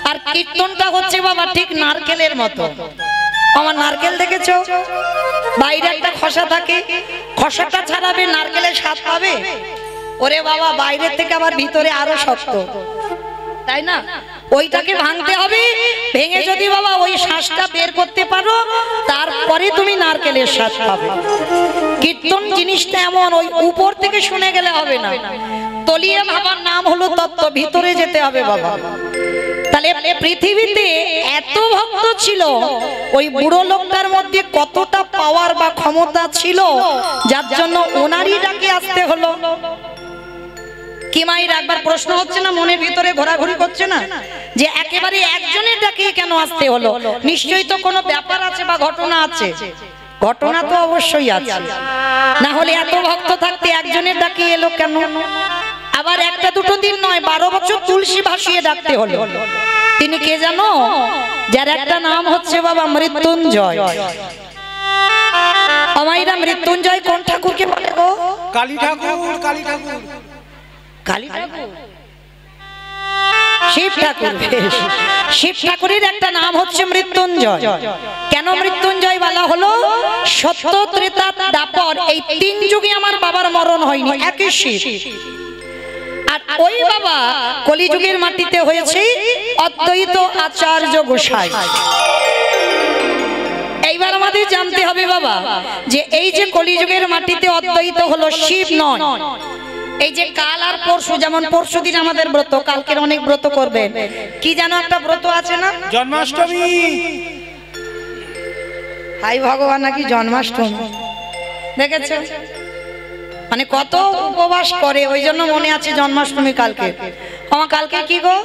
আর কীর্তনটা হচ্ছে বাবা ঠিক নারকেলের মতো। আমার নারকেল দেখেছো? বাইরে একটা খসা থাকে, খসাটা ছাড়াবে নারকেলের স্বাদ পাবে? ওরে বাবা, বাইরের থেকে আবার ভিতরে আরো শক্ত, তাই না? ওইটাকে ভাঙতে হবে, ভেঙে যদি বাবা ওই শ্বাসটা বের করতে পারো, তারপরে তুমি নারকেলের স্বাদ পাবে। কীর্তন জিনিসটা এমন, ওই উপর থেকে শুনে গেলে হবে না, তলিয়ে ভাবার নাম হলো তত্ত্ব, ভিতরে যেতে হবে বাবা। তাহলে পৃথিবীতে এত ভক্ত ছিল, ওই বুড়ো লোকটার মধ্যে কতটা পাওয়ার বা ক্ষমতা ছিল, যার জন্য ওনারই ডাকে আসতে হলো। কি মায়ের একবার প্রশ্ন হচ্ছে না, মনের ভিতরে ঘোরাঘুরি করছে না, যে একেবারে একজনের ডাকে কেন আসতে হলো? নিশ্চয়ই তো কোনো ব্যাপার আছে বা ঘটনা আছে। ঘটনা তো অবশ্যই আছে, না হলে এত ভক্ত থাকতে একজনের ডাকে এলো কেন? আবার একটা দুটো দিন নয়, 12 বছর তুলসী ভাসিয়ে ডাকতে হলো। তিনি কে জানো? যার একটা নাম হচ্ছে বাবা মৃত্যুঞ্জয়। আমাইরা মৃত্যুঞ্জয় কোন ঠাকুরকে বলে গো?
কালী ঠাকুর। কালী ঠাকুর,
কালী ঠাকুর, শিব ঠাকুর। শিব ঠাকুরের একটা নাম হচ্ছে মৃত্যুঞ্জয়। কেন মৃত্যুঞ্জয় বলা হলো? সত্য, ত্রেতা, দ্বাপর এই 3 যুগে আমার বাবার মরণ হয়নি, একই শিব। আর ওই বাবা কলিযুগের মাটিতে হয়েছে অদ্বৈত আচার্য গোসাই। এইবার আমাদের জানতে হবে বাবা, যে এই যে কলিযুগের মাটিতে অদ্বৈত হলো, শিব নয়। এই যে কাল আর পরশু, যেমন পরশু দিন আমাদের ব্রত, কালকের অনেক ব্রত করবেন। কি জানো একটা ব্রত আছে না?
জন্মাষ্টমী।
হাই ভগবান নাকি জন্মাষ্টমী দেখেছ, মানে কত উপবাস করে, ওই জন্য মনে আছে জন্মাষ্টমী কালকে। আমার কালকে কি গো?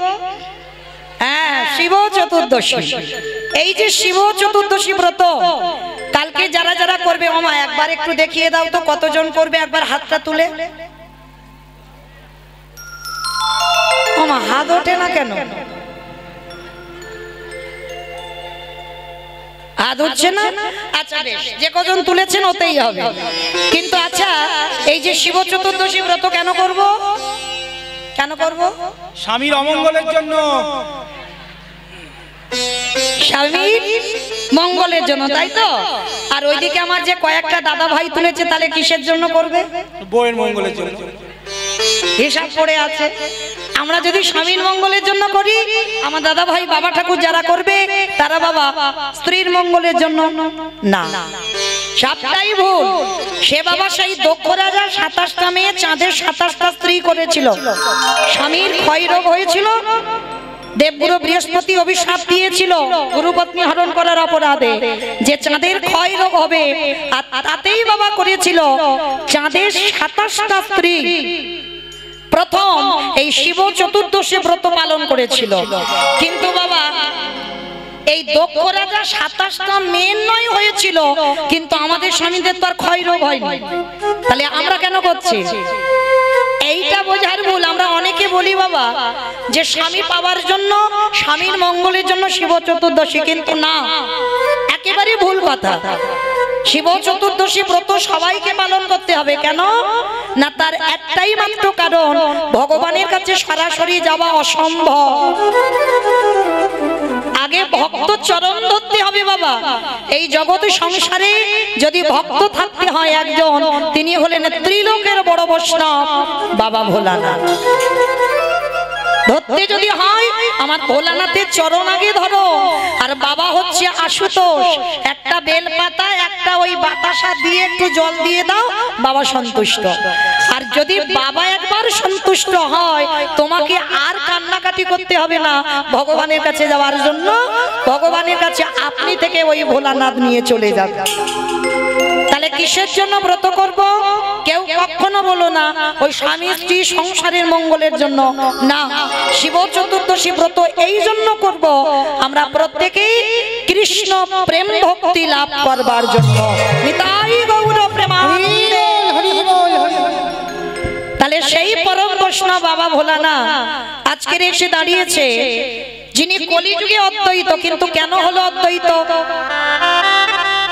হ্যাঁ, শিব চতুর্দশী। এই যে শিব চতুর্দশী ব্রত কালকে যারা যারা করবে, ওমা একবার একটু দেখিয়ে দাও তো কতজন করবে, একবার হাতটা তুলে। ওমা হাত ওঠে না কেন? হাত উঠছে না? আচ্ছা বেশ, যে কজন তুলেছেন ওতেই হবে। কিন্তু আচ্ছা, এই যে শিব চতুর্দশী ব্রত কেন করব? কেন করব?
স্বামীর অমঙ্গলের জন্য।
স্বামীর মঙ্গলের জন্য, তাই তো? আর ওইদিকে আমার যে কয়েকটা দাদা ভাই তুলেছে, তাহলে কিসের জন্য করবে?
বউয়ের মঙ্গলের জন্য।
হিসাব পড়ে আছে। আমরা যদি স্বামীর মঙ্গলের জন্য করি, আমার দাদা ভাই বাবা ঠাকুর যারা করবে তারা বাবা স্ত্রীর মঙ্গলের জন্য না, সবটাই ভুল। সে বাবা সেই দক্ষ রাজা 27টা মেয়ে, চাঁদের 27টা স্ত্রী করেছিল। স্বামীর ক্ষয় রোগ হয়েছিল, দেবগুরু বৃহস্পতি অভিশাপ দিয়েছিল গুরুপত্নী হরণ করার অপরাধে, যে চাঁদের ক্ষয় রোগ হবে। আর তাতেই বাবা করেছিল চাঁদের 27টা স্ত্রী প্রথম এই শিব চতুর্দশী ব্রত পালন করেছিল। কিন্তু বাবা এই দক্ষ রাজা 27টা মেয়ের নয় হয়েছিল, কিন্তু আমাদের স্বামীদের তো আর ক্ষয় রোগ হয়নি। তাহলে আমরা কেন করছি? এইটা বোঝার ভুল। আমরা অনেকে বলি বাবা যে স্বামী পাওয়ার জন্য, স্বামীর মঙ্গলের জন্য শিব চতুর্দশী, কিন্তু না, একেবারে ভুল কথা। শিব চতুর্দশী ব্রত সবাইকে পালন করতে হবে। কেন না? তার একটাই মাত্র কারণ, ভগবানের কাছে সরাসরি যাওয়া অসম্ভব। আগে ভক্ত চরণ ধরতে হবে বাবা। এই জগৎ সংসারে যদি ভক্ত থাকতে হয় একজন, তিনি হলেন ত্রিলোকের বড় বৈষ্ণব বাবা ভোলানাথ। ধরতে যদি হয় আমার ভোলানাথের চরণ আগে ধরো। আর বাবা হচ্ছে আশুতোষ, একটা বেলপাতা একটা ওই বাতাসা দিয়ে একটু জল দিয়ে দাও, বাবা সন্তুষ্ট। আর যদি বাবা একবার সন্তুষ্ট হয়, তোমাকে আর কান্নাকাটি করতে হবে না ভগবানের কাছে যাওয়ার জন্য। ভগবানের কাছে আপনি থেকে ওই ভোলানাথ নিয়ে চলে যাবে। তাহলে কিসের জন্য ব্রত করব? কেউ কখনো বলো না ওই স্বামী স্ত্রী সংসারের মঙ্গলের জন্য না। শিব চতুর্দশী ব্রত এই জন্য করব, আমরা প্রত্যেকেই কৃষ্ণ প্রেম ভক্তি লাভ করবার জন্য। নিতাই গৌর প্রেমানন্দে। তাহলে সেই পরম বৈষ্ণব বাবা ভোলানাথ আজকের এসে দাঁড়িয়েছে, যিনি কলিযুগে অদ্বৈত। কিন্তু কেন হলো অদ্বৈত?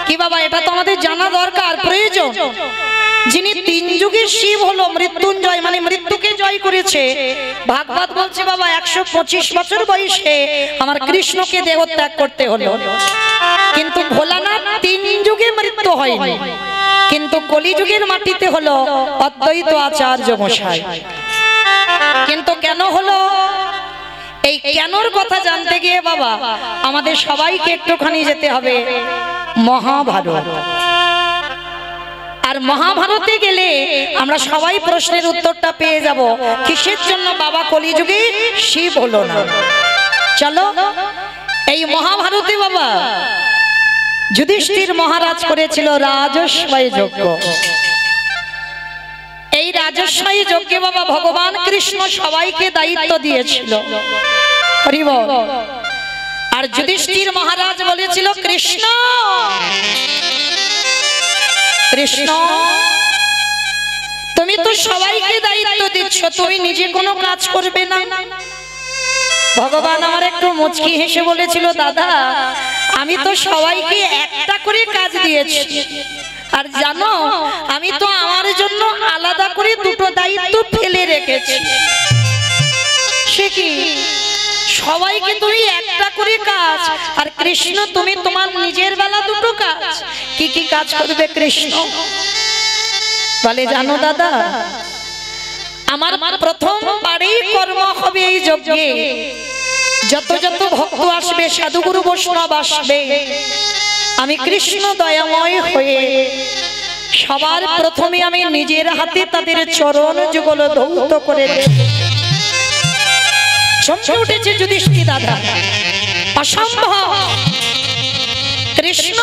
কি বাবা, এটা তো আমাদের জানা দরকার, প্রয়োজন। যিনি 3 যুগের শিব হলো মৃত্যুঞ্জয়, মানে মৃত্যুকে জয় করেছে। ভাগবত বলছে বাবা 125 বছর বয়সে আমার কৃষ্ণকে দেহত্যাগ করতে হলো। কিন্তু ভোলানাথ 3 যুগে মৃত্যু হয়নি, কিন্তু কলিযুগের মাটিতে হলো অদ্বৈত আচার্য মশাই। কিন্তু কেন হলো? এই কেনর কথা জানতে গিয়ে বাবা আমাদের সবাইকে একটুখানি যেতে হবে মহাভারত। আর মহাভারতে গেলে আমরা সবাই প্রশ্নের উত্তরটা পেয়ে যাব, কিসের জন্য বাবা কলিযুগে শিব হলো না। চলো, এই মহাভারতে বাবা যুধিষ্ঠির মহারাজ করেছিল রাজস্বয় যজ্ঞ। এই রাজস্বয় যজ্ঞে বাবা ভগবান কৃষ্ণ সবাইকে দায়িত্ব দিয়েছিল। হরি বল। আর যুধিষ্ঠির মহারাজ বলেছিল, কৃষ্ণ কৃষ্ণ তুমি তো সবাইকে দায়িত্ব দিচ্ছ, তুমি নিজে কোনো কাজ করবে না। ভগবান আমার একটু মুচকি হেসে বলেছিল, দাদা আমি তো সবাইকে একটা করে কাজ দিয়েছি, আর জানো আমি তো আমার জন্য আলাদা করে 2টো দায়িত্ব ফেলে রেখেছি। সে কি? সবাইকে তুমি একটা করে কাজ, আর কৃষ্ণ তুমি তোমার নিজের বেলা 2টো কাজ। কি কি কাজ করবে কৃষ্ণ? বলে জানো দাদা, আমার প্রথম বারেই কর্ম হবে এই যজ্ঞে। যত যত ভক্ত আসবে, সাধুগুরু বৈষ্ণব আসবে, আমি কৃষ্ণ দয়াময় হয়ে সবার প্রথমে আমি নিজের হাতে তাদের চরণ যুগল ধৌত করে চমকে উঠেছে যুধিষ্ঠির দাদা। অসম্ভব, কৃষ্ণ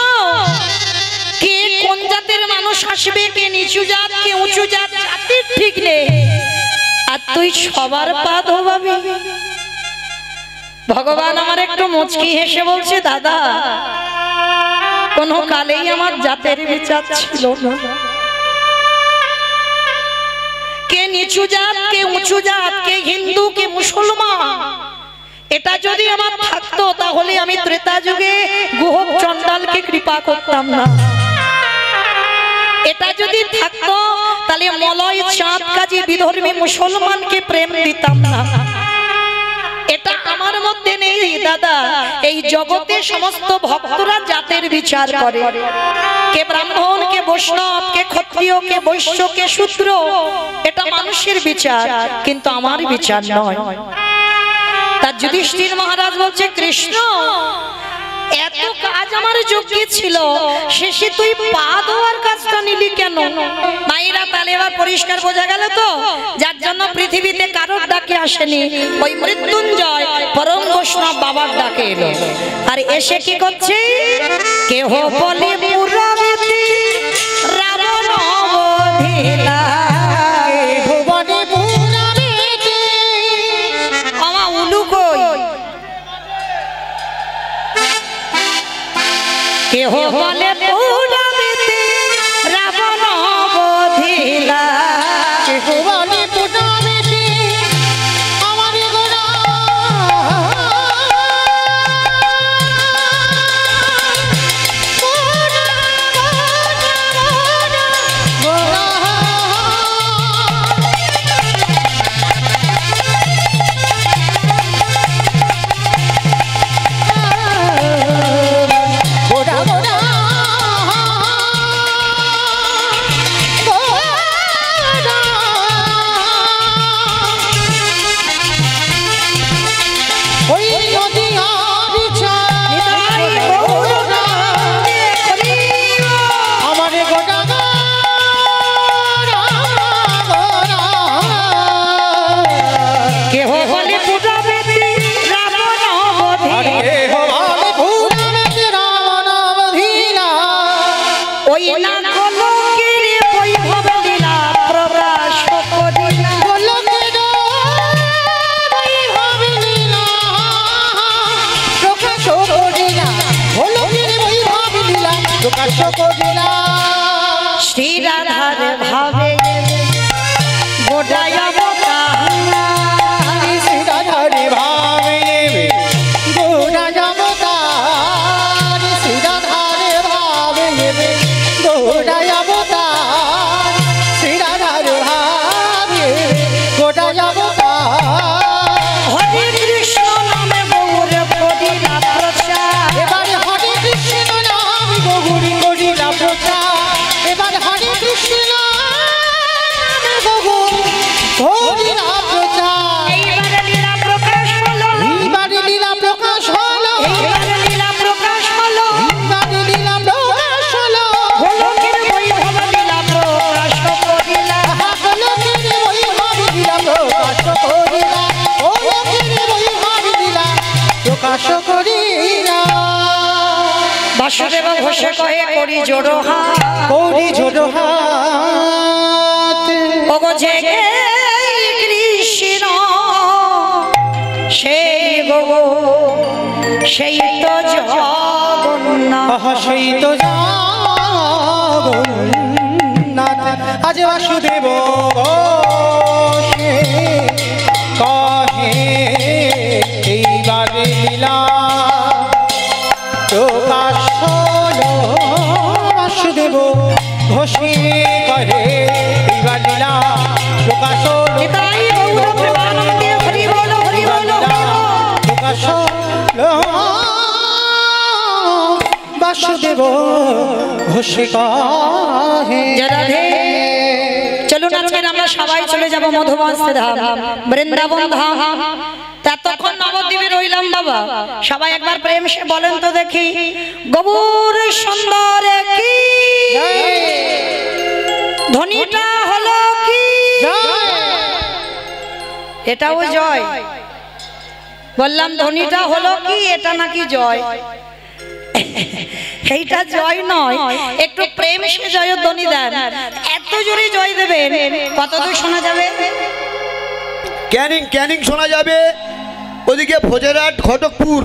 মানুষ আসবে, কে নিচু জাত কে উঁচু জাত, জাতির ঠিক নেই, আর তুই সবার পা ধোবাবি। ভগবান আমার একটু মুচকি হেসে বলছে, দাদা কোন কালেই আমার জাতের বিচার ছিল না। কে নিচু জাত কে উঁচু জাত, কে হিন্দু কে মুসলমান, এটা যদি আমার থাকতো তাহলে আমি ত্রেতা যুগে গুহক চণ্ডালকে কৃপা করতাম না। এটা যদি থাকতো তাহলে মলয় চাঁদ কাজী বিধর্মী মুসলমানকে প্রেম দিতাম না। এটা আমার মধ্যে নেই দাদা। এই জগতে সমস্ত ভক্তরা জাতের বিচার করে, কে ব্রাহ্মণ কে বৈষ্ণব কে ক্ষত্রিয় কে বৈশ্য কে শূদ্র, এটা মানুষের বিচার, কিন্তু আমার বিচার নয়। তার যুধিষ্ঠির মহারাজ বলছে, কৃষ্ণ এত কাজ আমার যোগ্য ছিল, শেষে তুই পা ধোয়ার কাজটা নিলি কেন? মায়েরা তাহলে এবার পরিষ্কার বোঝা গেল তো, যার জন্য পৃথিবীতে কারোর ডাকে আসেনি, ওই মৃত্যুঞ্জয় পরম বৈষ্ণব বাবার ডাকে এলো। আর এসে কি করছে? কেহ বলে পুরাবিতি রাবণ বধিলা, কেহ বলে পুরাবিতি রাবণ বধিলা,
কেহ বলে পুরাবিতি আমার গোরা,
শ্রীরাধার ভাবে গোটায় অবতার,
শ্রীরাধার ভাবে গোটায় অবতার, শ্রীরাধার ভাবে গোটায় অবতার, শ্রীরাধার ভাবে গোটায় অবতার।
হরে কৃষ্ণ নামে গৌর করিলা প্রচার,
এবারে হরে কৃষ্ণ নাম গৌর করিলা প্রচার, এবার হরে কৃষ্ণ নাম গৌর করিলা প্রচার।
এইবারে লীলা প্রকাশ হলো,
এইবারে লীলা প্রকাশ হলো,
এইবারে লীলা প্রকাশ হলো,
এইবারে লীলা প্রকাশ হলো,
গোলকের বৈভব লীলা প্রকাশ করিলা,
গোলকের বৈভব লীলা প্রকাশ করিলা, গোলকের বৈভব লীলা প্রকাশ করিলা।
বাসুদেব ঘোষে কহে করি জোড়ো হাত,
করি জোড়ো হাত,
ওগো জেগে কৃষ্ণ সেই গো সেই তো জগন্নাথ,
সেই তো জগন্নাথ। আজ বাসুদেব ঘোষে কহে এইবার লীলা প্রকাশ হলো, বাসুদেব ঘোষে কহে এইবার লীলা প্রকাশ হলো,
নিতাই গৌর প্রেমানন্দে হরি বল হরি বল হরি বল।
প্রকাশ হলো, বাসুদেব ঘোষে কহে।
রাধে চলুন আজকে আমরা সবাই চলে যাব মধুবন ধাম, বৃন্দাবন ধাম। ততক্ষণ নবদ্বীপে রইলাম বাবা, সবাই একবার প্রেম সে বলেন তো দেখি, গৌর সুন্দর কি ধ্বনিটা হলো কি, এটাও জয় বললাম, ধ্বনিটা হলো কি, এটা নাকি জয়। এইটা জয় নয়, একটু প্রেম সে জয়ধ্বনি দেন। এত জোরে জয় দেবেন, কতদূর শোনা যাবে?
ক্যানিং ক্যানিং শোনা যাবে, ওদিকে ভোজেরহাট ঘটকপুর।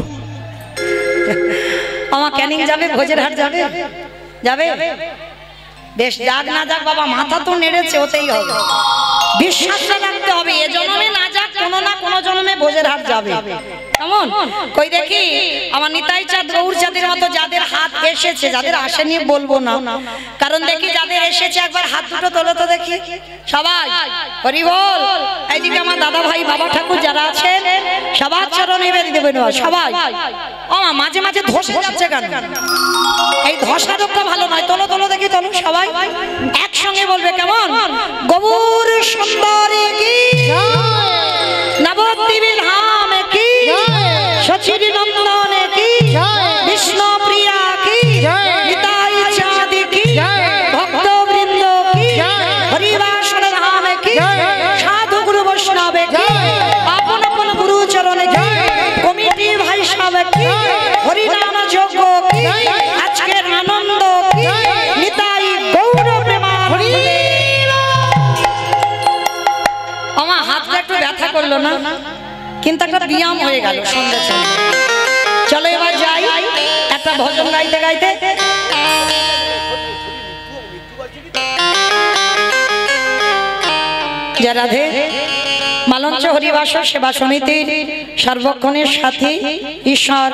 আমার ক্যানিং যাবে, ভোজেরহাট যাবে, যাবে বেশ। যাক না যাক বাবা, মাথা তো নেড়েছে, ওতেই হবে। বিশ্বাসটা রাখতে হবে, এ জন্মে না যাক, কোনো না কোনো জন্মে ভোজেরহাট যাবে। কেমন কই দেখি আমার নিতাই চাঁদ গৌর চাঁদের মতো যাদের হাত এসেছে, যাদের আসেনি বলবো না, কারণ দেখি যাদের এসেছে একবার হাত দুটো তোলো তো দেখি সবাই। হরি বল। এইদিকে আমার দাদা ভাই বাবা ঠাকুর যারা আছেন সবার চরণে নিবেদিত দেবেন সবাই। আমার মাঝে মাঝে ধসে যাচ্ছে কেন? এই ধসা রোগটা ভালো নয়। তোলো তোলো দেখি, তোলো সবাই একসঙ্গে বলবে কেমন? গৌর সুন্দরী কি, নবদ্বীপের ধাম কি, সচির নন্দন কি, বিষ্ণু প্রিয়া কি, নিতাই চাঁদ কি, ভক্ত বৃন্দ কি, হরিবাসন ধাম কি, সাধু গুরু বৈষ্ণব কি, আপন আপন গুরু চরণে কি, কমিটি ভাই সব কি, হরিনাম যোগ্য কি, আজকের আনন্দ কি, নিতাই গৌর প্রেমানন্দে। আমার হাতটা একটু ব্যথা করলো না, কিন্তু একটা ব্যায়াম হয়ে গেল সন্ধ্যে সন্ধ্যে। চলো এবার যাই একটা ভজন গাইতে গাইতে। জয় রাধে। মালঞ্চ হরিবাস সেবা সমিতির সর্বক্ষণের সাথী ঈশ্বর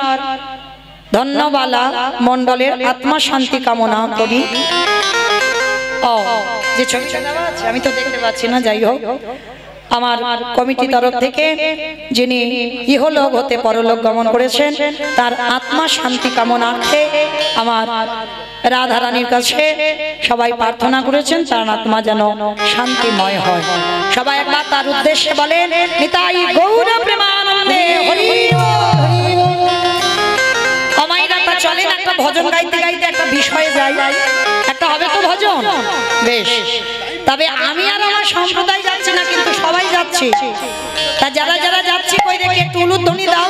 ধন্যবালা মণ্ডলের আত্মা শান্তি কামনা করি। ও যে ছবিটা দেওয়া আছে আমি তো দেখতে পাচ্ছি না, যাই হোক আমার কমিটি তরফ থেকে যিনি ইহলোক হতে পরলোক গমন করেছেন তার আত্মা শান্তি কামনার্থে আমার রাধারানীর কাছে সবাই প্রার্থনা করেছেন তার আত্মা যেন শান্তিময় হয়। সবাই একবার তার উদ্দেশ্যে বলেন নিতাই গৌর প্রেমানন্দে হরি বল। অমাইরাটা চলেন একটা ভজন গাইতে গাইতে একটা বিষয়ে যাই, একটা হবে তো ভজন বেশ। তবে আমি আর আমার সম্প্রদায় যাচ্ছি না, কিন্তু সবাই যাচ্ছে। তা যারা যারা যাচ্ছি কই দেখি একটু উলুধ্বনি দাও।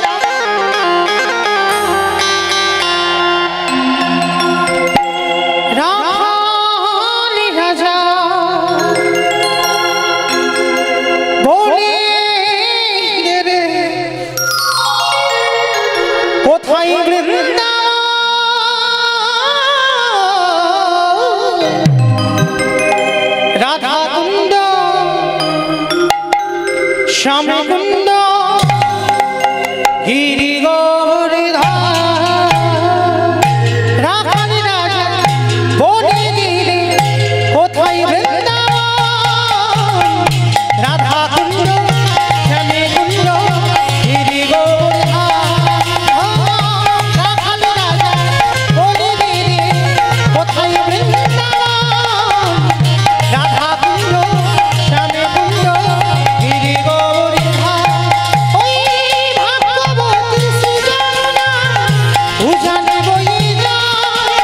রাখালি রাজা বলে রে কোথায় বৃন্দা রাধা কুন্দ শ্যাম কুন্দ গিরি রাখালি রাজা বলে দিলে কোথায় বৃন্দাবন রাধা কুন্দ শ্যামে কুন্দ গিরি রাখালি রাজা বলে দিলে কোথায় বৃন্দাবন রাধা কুন্দ শ্যামে কুন্দ গিরি ওই ভাগ্যবতী সুজনা উজানে বই যায়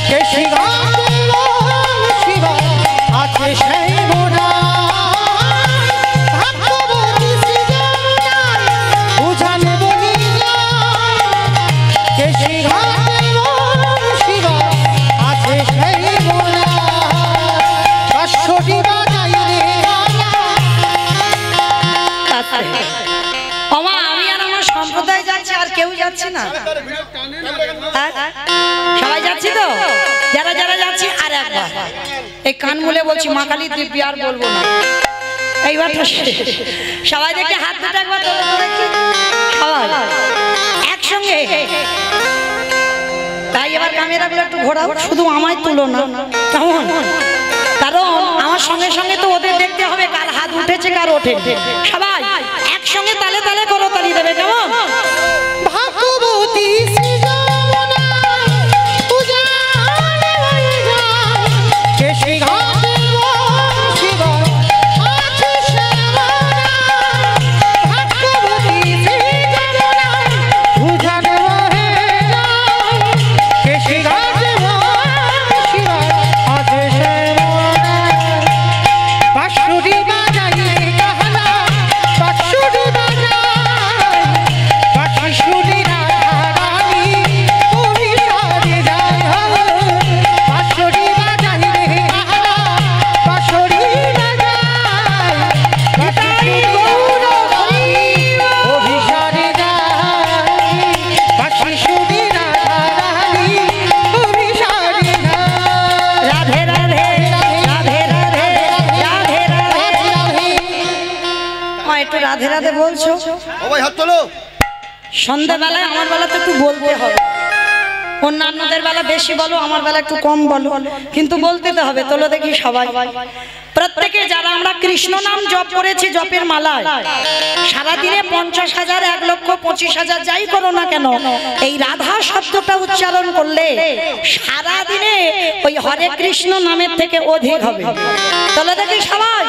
কেশি ঘাটে শিবা আছে সেই মোড়া ভাগ্যবতী সুজনা উজানে বই যায় কেশি ঘাটে শিবা আছে সেই মোড়া কাশটি বাজাই রে
আমা আমি আর আমার সম্প্রদায় যাচ্ছি, আর কেউ যাচ্ছে না। হ্যাঁ? সবাই যাচ্ছি তো? যারা যারা যাচ্ছি আর একবার এই কান মুলে বলছি মা কালী দিব্যি আর বলবো না। এইবার সবাই দেখে হাত দুটো একবার তোলো তো দেখি সবাই একসঙ্গে। তাই এবার ক্যামেরাগুলো একটু ঘোরাও, শুধু আমায় তুলো না কেমন? কারণ আমার সঙ্গে সঙ্গে তো ওদের দেখতে হবে কার হাত উঠেছে কার ওঠে। সবাই একসঙ্গে তালে তালে করো, তালি দেবে কেমন?
ভাগ্যবতী সুজনা উজানে বই যায় কেশি ঘাটে শিবা আছে সেই মোড়া ভাগ্যবতী সুজনা উজানে বই যায় কেশি ঘাটে শিবা আছে সেই মোড়া বাঁশুরি বাজাই কাহলা বাঁশুরি বাজাই বাঁশুরি রাধা রানী
সবাই হাত তোলো।
সন্ধ্যাবেলায় আমার বেলা তো একটু বলতে হবে, অন্যান্যদের বেলা বেশি বলো, আমার বেলা একটু কম বলো, কিন্তু বলতে তো হবে। তোলো দেখি সবাই। প্রত্যেকে যারা আমরা কৃষ্ণ নাম জপ করেছি জপের মালায়, সারাদিনে 50,000, 1,25,000 যাই করো না কেন, এই রাধা শব্দটা উচ্চারণ করলে সারাদিনে ওই হরে কৃষ্ণ নামের থেকে অধিক হবে। তোলো দেখি সবাই।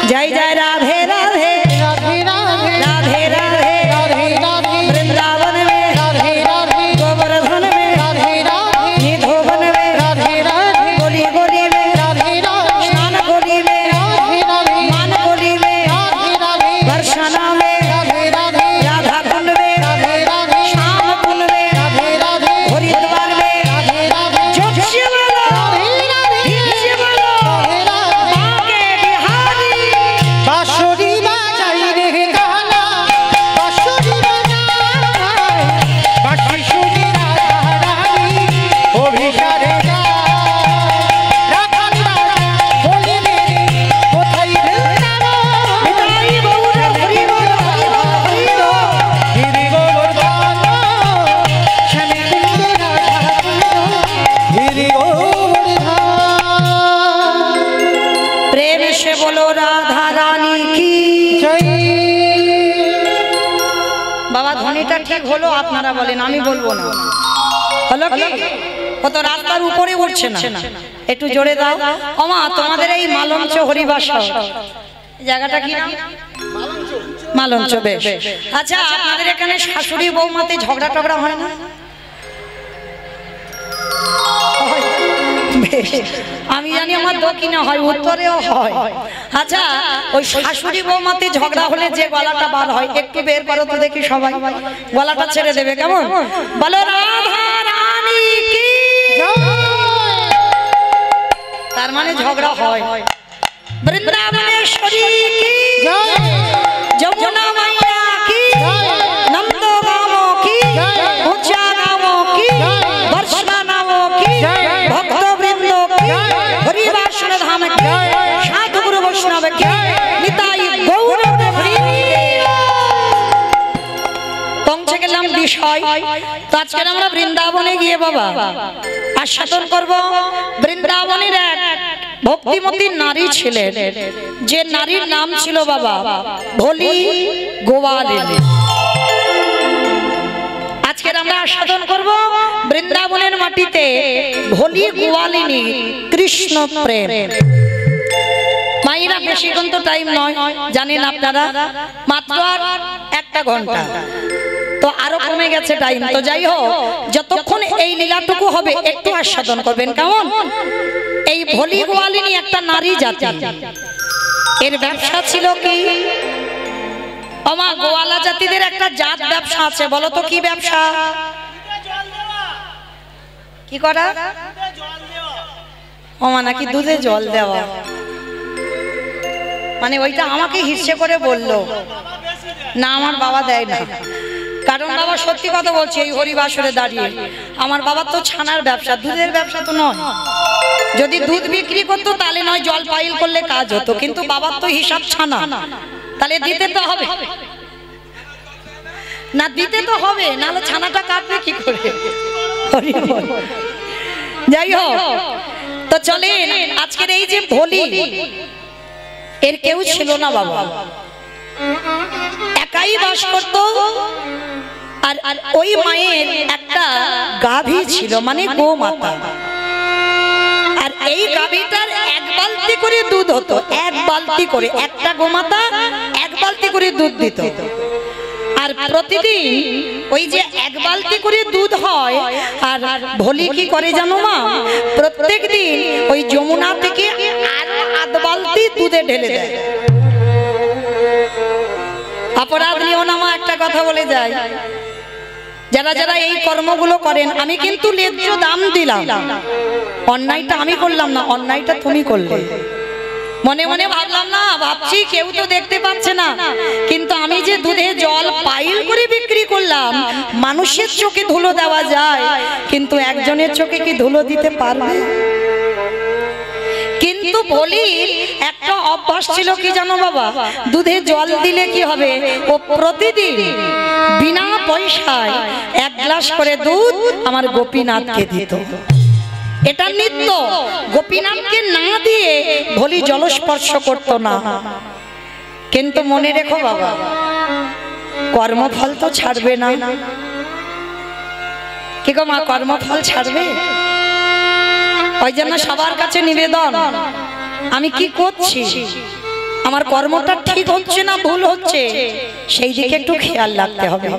জয় জয় রাধে রাধে
রাধে রাধে
রাধে রাধে
রাধে রাধে
वृंदावन में
রাধে রাধে
गोवर्धन में
রাধে राधे
निधोवन में
राधे राधे
गोली गोली में
राधे राधे
स्नान गोली में
राधे राधे
मान गोली में
राधे राधे
बरसाना में
राधे राधे
राधा कुंड में
राधे राधे
श्याम कुंड में
राधे राधे
हरिद्वार में
राधे राधे
जोशी वाला
राधे राधे
भीष्म वाला
राधे राधे
आगे बिहारी
बांसुरी बाजाई रे गाना बांसुरी बाजाई बांसुरी सुनी राधा रानी ओ भिखारे जा राखन राजा बोले मेरे कोथाई वृंदावन
बिताई बहुरा हरि बोल हरि बोल हरि बोल
गिरि गोवर्धन श्याम कुंड राधा गिरि गोवर्धन
प्रेम से बोलो राधा रानी की।
जय
বাবা ধ্বনিটা ঠিক হলো আপনারা বলেন, আমি বলবো না। হলো কি? ও তো রাস্তার উপরে উঠছে না, একটু জোরে দাও। ওমা তোমাদের এই মালঞ্চ হরিবাসা জায়গাটা কি নাম? মালঞ্চ। বেশ, আচ্ছা আপনাদের এখানে শাশুড়ি বৌমাতে ঝগড়া টগড়া হয় না? হয়। বেশ, আমি জানি আমার দক্ষিণে হয়, উত্তরেও হয়। আচ্ছা ওই শাশুড়ি বৌমাতে ঝগড়া হলে যে গলাটা বার হয়, একটু বের করো তো দেখি সবাই। গলাটা ছেড়ে দেবে কেমন? বলো রাধা রানী কি। তার মানে ঝগড়া হয়। বৃন্দাবনেশ্বরী কি, যমুনা মাইয়া কি, নন্দ গাঁও কি, উঁচা গাঁও কি, বর্ষা নাও কি, ভক্তবৃন্দ কি, হরিবাসন ধাম কি, সাধু গুরু বৈষ্ণব কি, নিতাই গৌর পৌঁছে গেলাম বিষয়। তো আজকে আমরা বৃন্দাবনে গিয়ে বাবা আস্বাদন করব বৃন্দাবনের এক ভক্তিমতী নারী ছিলেন, যে নারীর নাম ছিল বাবা ভোলি গোয়ালিনী। আজকে আমরা আস্বাদন করব বৃন্দাবনের মাটিতে ভোলি গোয়ালিনী কৃষ্ণ প্রেম। মায়েরা বেশিক্ষণ তো টাইম নয়, জানেন আপনারা, মাত্র আর 1 ঘন্টা, তো আরো কমে গেছে টাইম। তো যাই হোক, যতক্ষণ এই লীলাটুকু হবে একটু আস্বাদন করবেন কেমন। এই ভোলি গোয়ালিনী একটা নারী জাতি, এর ব্যবসা ছিল কি? আমা গোয়ালা জাতিদের একটা জাত ব্যবসা আছে, বলো তো কি ব্যবসা? কি করা? আমা নাকি দুধে জল দেওয়া। মানে ওইটা আমাকে হিসে করে বললো না, আমার বাবা দেয় না। কারণ বাবা সত্যি কথা বলছি, এই হরিবাসরে দাঁড়িয়ে আমার বাবার তো ছানার ব্যবসা, দুধের ব্যবসা তো নয়। যদি দুধ বিক্রি করতো তাহলে নয় জল পাইল করলে কাজ হতো, কিন্তু বাবার তো হিসাব ছানা, তাহলে দিতে তো হবে না, দিতে তো হবে, নাহলে ছানাটা কাটবে কি করে? যাই হোক, তো চলেন আজকের এই যে ভোলি, এর কেউ ছিল না বাবা, একাই বাস করত। আর ওই মায়ের একটা গাভী ছিল, মানে গোমাতা। আর এই গাভীটার 1 বালতি করে দুধ হতো, 1 বালতি করে, একটা গোমাতা 1 বালতি করে দুধ দিত। আর প্রতিদিন ওই যে 1 বালতি করে দুধ হয়, আর ভোলি কি করে জানো মা? প্রত্যেক দিন ওই যমুনা থেকে আরো 1 বালতি দুধে ঢেলে দেয়। অপরাধ নিও না মা, একটা কথা বলে যায়, যারা যারা এই কর্মগুলো করেন, আমি কিন্তু ন্যায্য দাম দিলাম, অন্যায়টা আমি করলাম না, অন্যায়টা তুমি করলে। মনে মনে ভাবলাম না, ভাবছি কেউ তো দেখতে পাচ্ছে না, কিন্তু আমি যে দুধে জল পাইল করে বিক্রি করলাম, মানুষের চোখে ধুলো দেওয়া যায়, কিন্তু একজনের চোখে কি ধুলো দিতে পারবে? কিন্তু বলি একটা অভ্যাস ছিল কি জানো বাবা, দুধে জল দিলে কি হবে, ও প্রতিদিন বিনা পয়সায় 1 গ্লাস করে দুধ আমার গোপীনাথকে দিত। এটা নিত্য। গোপীনাথকে না দিয়ে ভোলি জলস্পর্শ করতো না। কিন্তু মনে রেখো বাবা, কর্মফল তো ছাড়বে না। কি গো মা, কর্মফল ছাড়বে? ওই জন্য সবার কাছে নিবেদন, আমি কি করছি, আমার কর্মটা ঠিক হচ্ছে না ভুল হচ্ছে, সেই দিকে একটু খেয়াল রাখতে হবে।